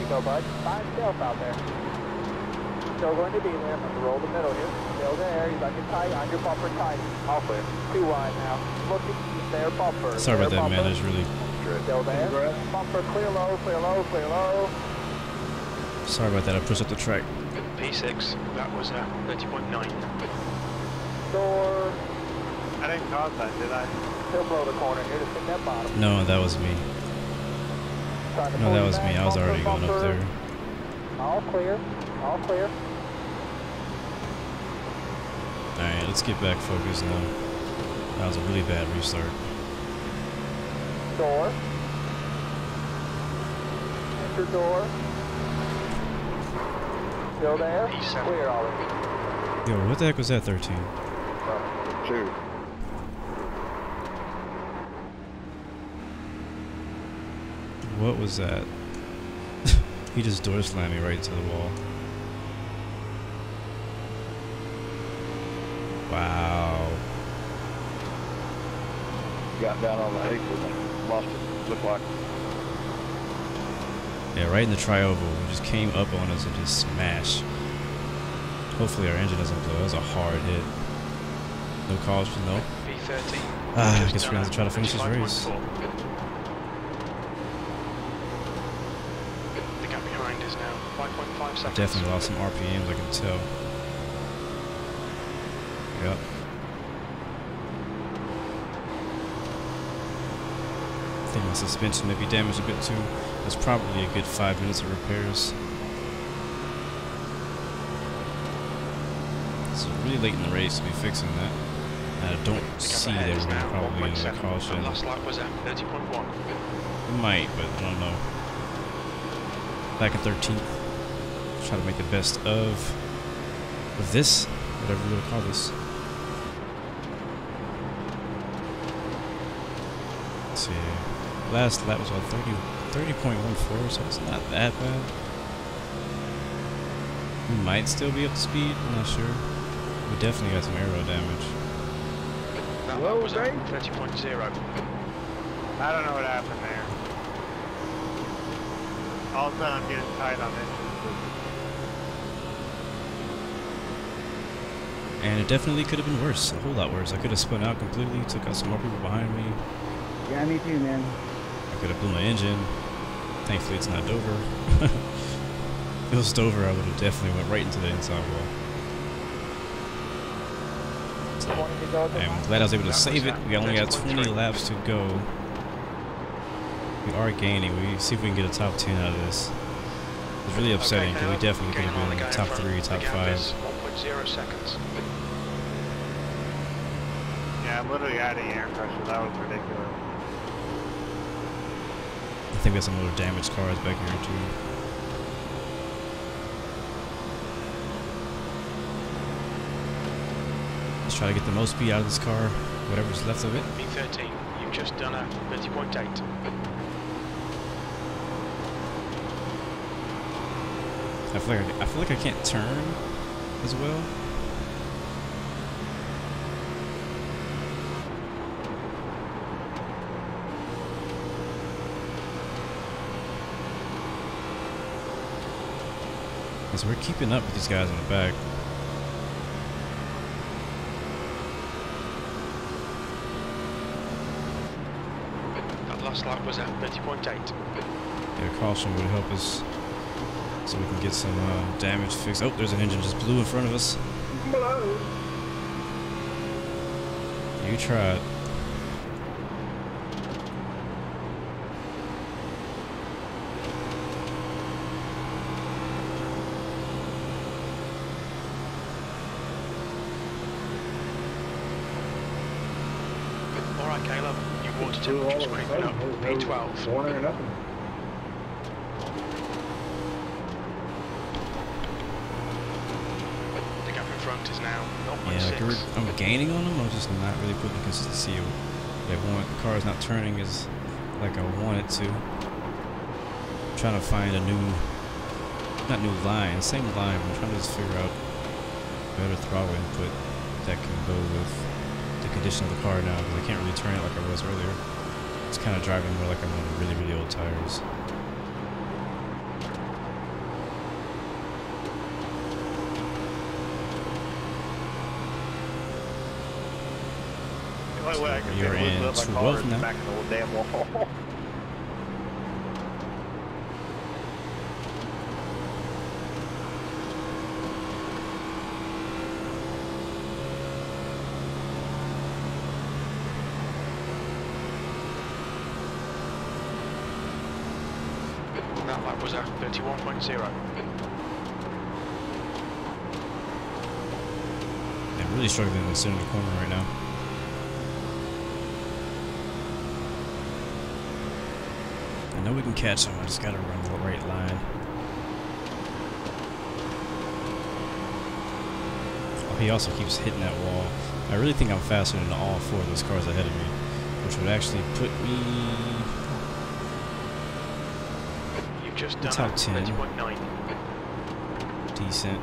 Go, bud. Find yourself out there. Still going to be there. I'm going to roll the middle here. Still there. He's like it tight on your bumper tight. All clear. 2 wide now. Looking there, bumper. Sorry about that, man. That's really. Still there. Bumper clear low, clear low, clear low. Sorry about that. I pushed up the track. P6. That was 30.9. Door. I didn't cause that, did I? Still blow the corner here to stick that bottom. No, that was me. No, that was me. I was already going up there. All clear. All clear. Alright, let's get back focused now. That was a really bad restart. Door. Enter door. Still there? Clear already. Yo, what the heck was that 13? 2. What was that? He just door slammed me right into the wall. Wow. Got down on the haikal and lost it. Looked like. Yeah, right in the tri-oval. We just came up on us and just smashed. Hopefully our engine doesn't blow. That was a hard hit. No caution, no. P30. I guess we're gonna have to try to finish this race. Definitely lost some RPMs, I can tell. Yep. I think my suspension may be damaged a bit too. There's probably a good 5 minutes of repairs. So really late in the race to be fixing that. I don't see that we're going to probably end the caution. Last lap was at 30.1. We might, but I don't know. Back at 13th. Try to make the best of this, whatever you want to call this. Let's see. Last lap was on 30.14, so it's not that bad. We might still be up to speed, I'm not sure. We definitely got some aero damage. That lap was at 30.0. I don't know what happened there. All of a sudden I'm getting tight on this. And it definitely could have been worse, a whole lot worse. I could have spun out completely, took out some more people behind me. Yeah, me too, man. I could have blew my engine. Thankfully it's not Dover. If it was Dover, I would have definitely went right into the inside wall. So, I'm glad I was able to save it. We only got 20 laps to go. We are gaining. We see if we can get a top 10 out of this. It's really upsetting because we definitely could have been top 3, top 5. 1.0 seconds. Yeah, I'm literally adding air pressure. That was ridiculous. I think we have some other damaged cars back here too. Let's try to get the most speed out of this car, whatever's left of it. P13, you've just done a 30.8. I feel like I can't turn as well. So we're keeping up with these guys in the back. That last lap was at 30.8. Yeah, caution would help us so we can get some damage fixed. Oh, there's an engine just blew in front of us. You tried. Alright, Caleb, your water temperature's creeping up. P12. Warning or nothing. The gap in front is now 0.6. Yeah, like I'm gaining on them. I'm just not really putting consistency. They want the car's not turning as like I want it to. I'm trying to find a new, not new line, same line. But I'm trying to just figure out better throttle input that can go with the condition of the car now, because I can't really turn it like I was earlier. It's kind of driving more like I'm on really, really old tires. You're in 12th now. Back in the old damn wall. That lap was at 31.0. I'm really struggling in the center of the corner right now. I know we can catch him, I just gotta run the right line. Oh, he also keeps hitting that wall. I really think I'm faster than all four of those cars ahead of me, which would actually put me Just the top 10. 30.9. Decent. I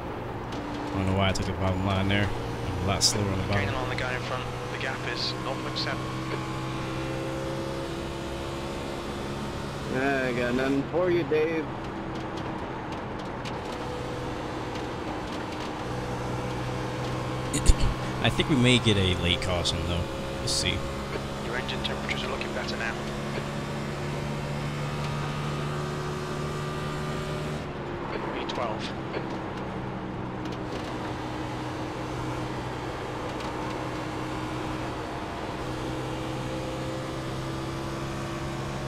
don't know why I took the bottom line there. I'm a lot slower on the bottom. Gaining on the guy in front. The gap is 0.7. I got nothing for you, Dave. I think we may get a late caution though. We'll see. Your engine temperatures are looking better now. B12.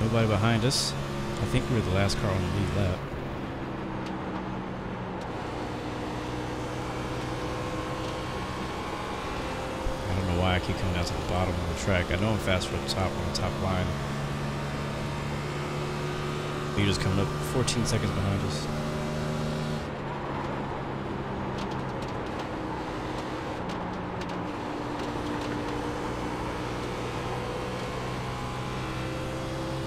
Nobody behind us. I think we were the last car on the lead lap. I don't know why I keep coming down to the bottom of the track. I know I'm faster at the top on the top line. Leader's coming up 14 seconds behind us.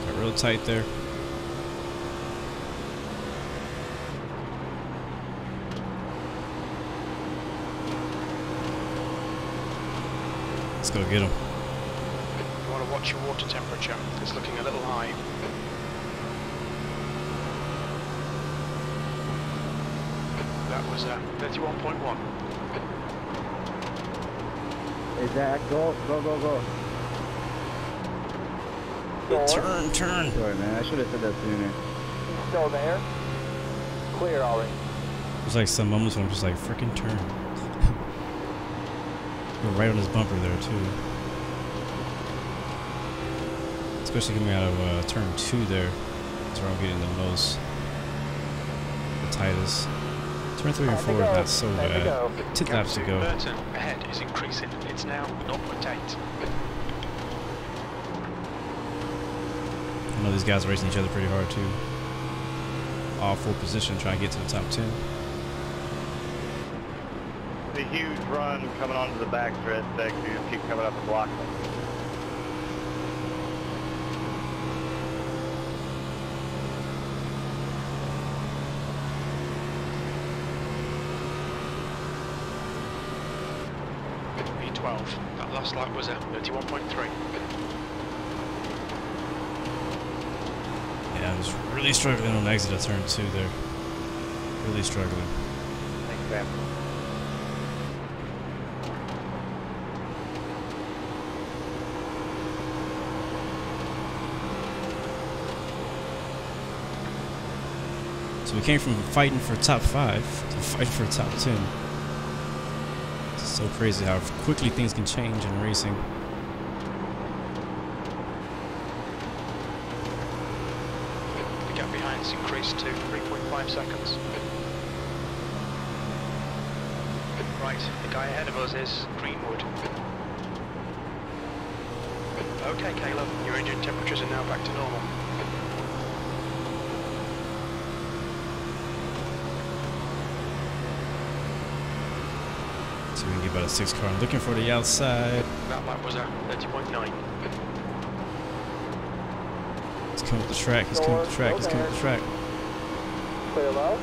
Got real tight there. Let's go get him. You want to watch your water temperature. It's looking a little high. That was 31.1. Hey Zach, go. Turn. Sorry man, I should have said that sooner. Still there? Clear already. There's like some moments when I'm just like, frickin' turn. We're right on his bumper there too. Especially coming out of turn 2 there. That's where I'm getting the most, the tightest. Turn 3 or 4 is not so bad. 10 laps to go. Burton ahead is increasing. It's now 0.8. I know these guys are racing each other pretty hard too. All full position, trying to get to the top 10. The huge run coming onto the back stretch that you just keep coming up and blocking them. 30.12. That last lap was a 31.3. Yeah, I was really struggling on exit of turn 2 there. Really struggling. Thanks, Graham. So we came from fighting for top 5 to fighting for top 10. It's so crazy how quickly things can change in racing. The gap behind's increased to 3.5 seconds. Right, the guy ahead of us is Greenwood. Okay, Caleb, your engine temperatures are now back to normal. So we can get about a 6 car. I'm looking for the outside. That lap was a 30.9. He's coming up the track. He's coming up the track. He's coming up the track. Clear low.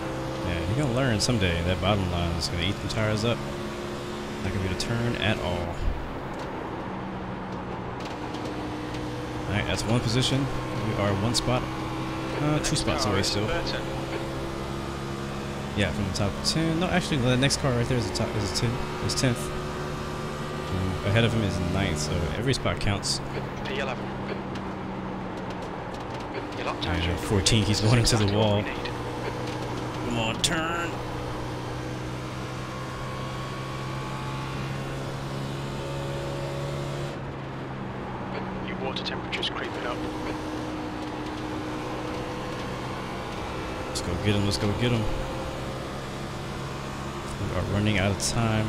Yeah, he's gonna learn someday. That bottom line is gonna eat them tires up. Not gonna be the turn at all. Alright, that's one position. We are 1 spot. 2 spots away still. Yeah, from the top 10. No, actually, the next car right there is the top. Is 10. Is 10th. And ahead of him is 9th. So every spot counts. P11. And 14 keeps going into the wall. Come on, turn. Your water temperature's creeping up. Let's go get him. Let's go get him. We are running out of time.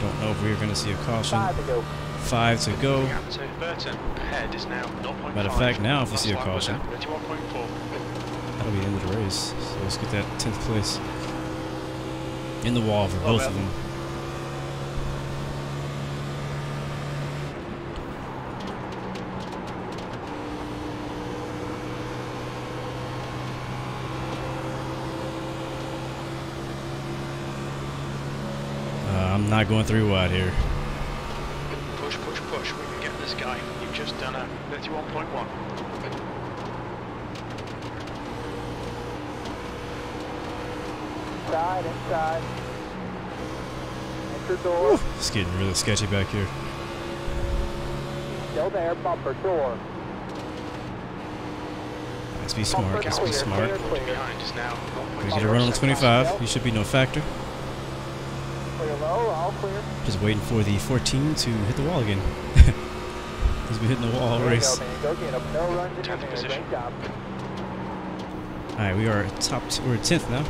Don't know if we're going to see a caution. 5 to go. Matter of fact, now if we see a caution, that'll be the end of the race. So let's get that 10th place in the wall for both of them. I'm not going 3 wide here. Push, push, push. We can get this guy. You've just done a 31.1. Inside, inside. Enter door. It's getting really sketchy back here. Still there, bumper door. Let's be smart. Let's be smart. Behind us now. We get a run on 25. He should be no factor. Clear low, all clear. Just waiting for the 14 to hit the wall again. He's been hitting the wall all race. Go get him. No runs in 10th position. Alright, we are we're 10th now.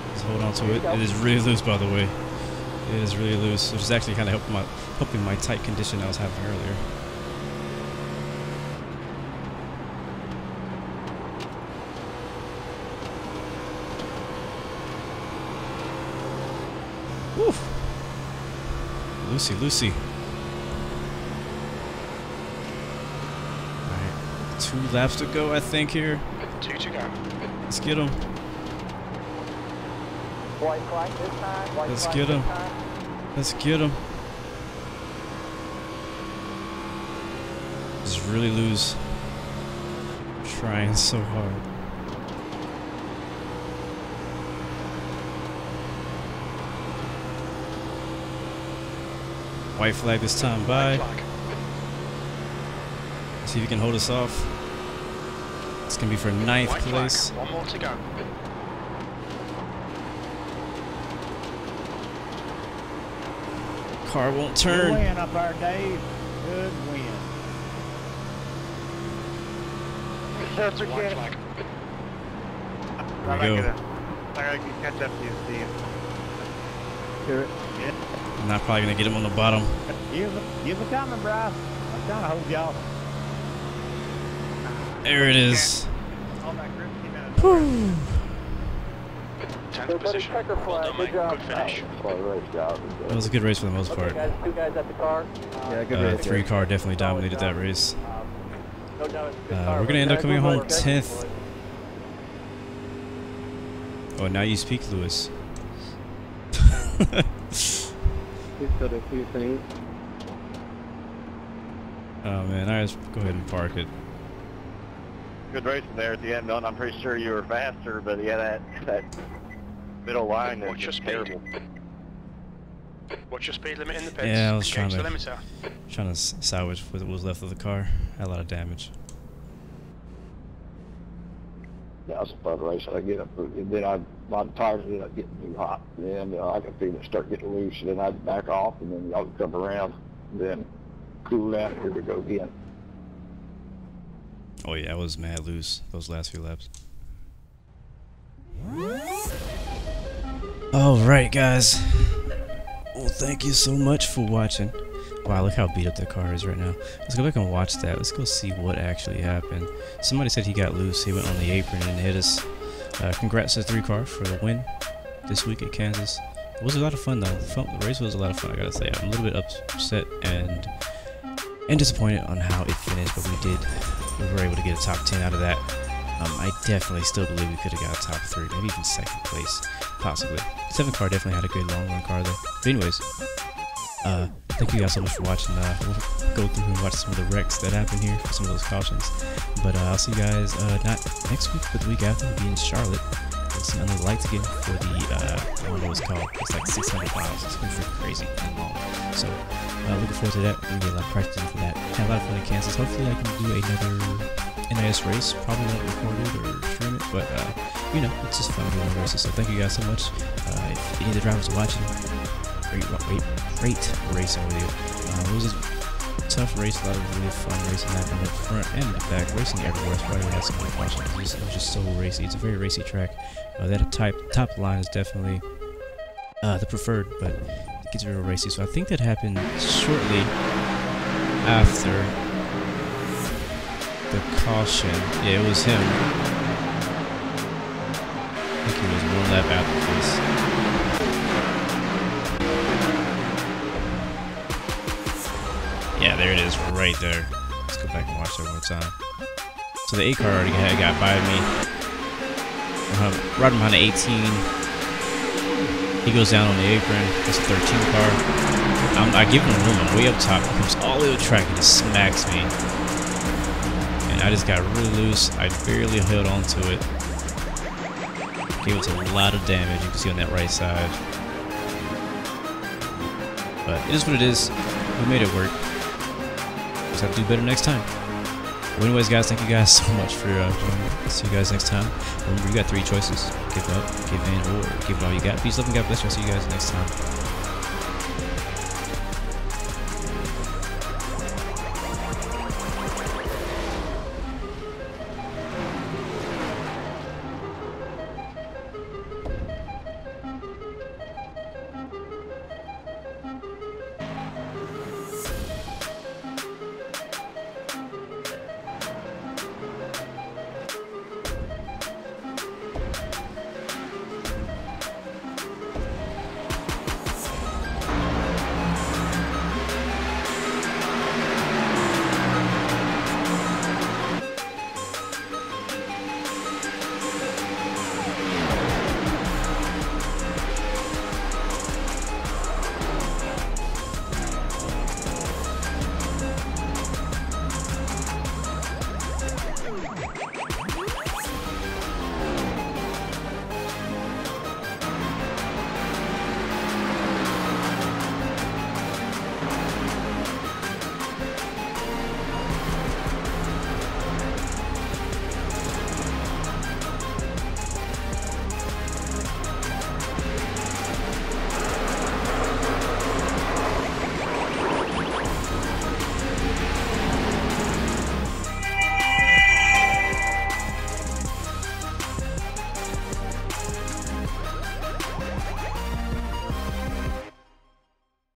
Let's hold on to it. It is really loose, by the way. It is really loose, which is actually kind of helping my tight condition I was having earlier. Woo! Lucy. Alright, 2 laps to go, I think, here. 2 to go. Let's get him. White flag this time. Let's get him. Let's get him. Just really loose. Trying so hard. White flag this time by. See if he can hold us off. It's going to be for 9th place. One more to go. Car won't turn. Good win up there, Dave. Good win. White flag. There we go. I can catch up to you, Steve. I'm not probably going to get him on the bottom. Give it coming, Bryce. I'm trying to hold y'all. There it is. All that grip came out. Whew. 10th position. Well done, mate. Good finish. It was a good race for the most part. Guys, 2 guys at the car. Yeah, good race. 3 car definitely dominated that race. No doubt it's a good We're car. going to end up coming home 10th. Oh, now you speak, Lewis. He said a few things. Oh man, I just go ahead and park it. Good racing there at the end, Don. I'm pretty sure you were faster, but yeah, that middle line is just terrible. What's your speed limit in the pits? Yeah, I was trying to salvage what was left of the car. Had a lot of damage. That was a fun race. I get up, and then my tires ended up getting too hot. And then I could feel it start getting loose, and then I'd back off, and then y'all would come around, and then cool down, and here we go again. Oh yeah, I was mad loose those last few laps. Alright guys. Well, thank you so much for watching. Wow, look how beat up that car is right now. Let's go back and watch that. Let's go see what actually happened. Somebody said he got loose. He went on the apron and hit us. Congrats to 3 car for the win this week at Kansas. It was a lot of fun though. The race was a lot of fun, I gotta say. I'm a little bit upset and disappointed on how it finished, but we were able to get a top 10 out of that. I definitely still believe we could have got a top 3, maybe even 2nd place, possibly. 7 car definitely had a good long run car though. But anyways, thank you guys so much for watching. We'll go through and watch some of the wrecks that happened here, some of those cautions. But I'll see you guys not next week, but the week after. We'll be in Charlotte. Some other lights again for the I don't know what it's called. It's like 600 miles. It's gonna be crazy and long. So looking forward to that. We get a lot of practice for that. Had a lot of fun in Kansas. Hopefully I can do another NIS race. Probably won't record it or stream it, but you know, it's just fun doing races. So thank you guys so much. If any of the drivers are watching, great racing with you. It was a tough race, a lot of really fun racing happened up front and in the back, racing everywhere. That's why we had so many cautions. It was just so racy. It's a very racy track. That top line is definitely the preferred, but it gets real racy. So I think that happened shortly after the caution. Yeah, it was him. I think he was 1 lap after this. Yeah, there it is, right there. Let's go back and watch that one more time. So the 8 car already got by me. Right behind the 18. He goes down on the apron. That's a 13 car. I give him room. I'm way up top. He comes all the way to the track and just smacks me. And I just got really loose. I barely held on to it. Gave us a lot of damage. You can see on that right side. But it is what it is. We made it work. Just have to do better next time. Well, anyways, guys, thank you guys so much for joining. See you guys next time. Remember, you got 3 choices: give up, give in, or give it all you got. Peace, love, and God bless you. I'll see you guys next time.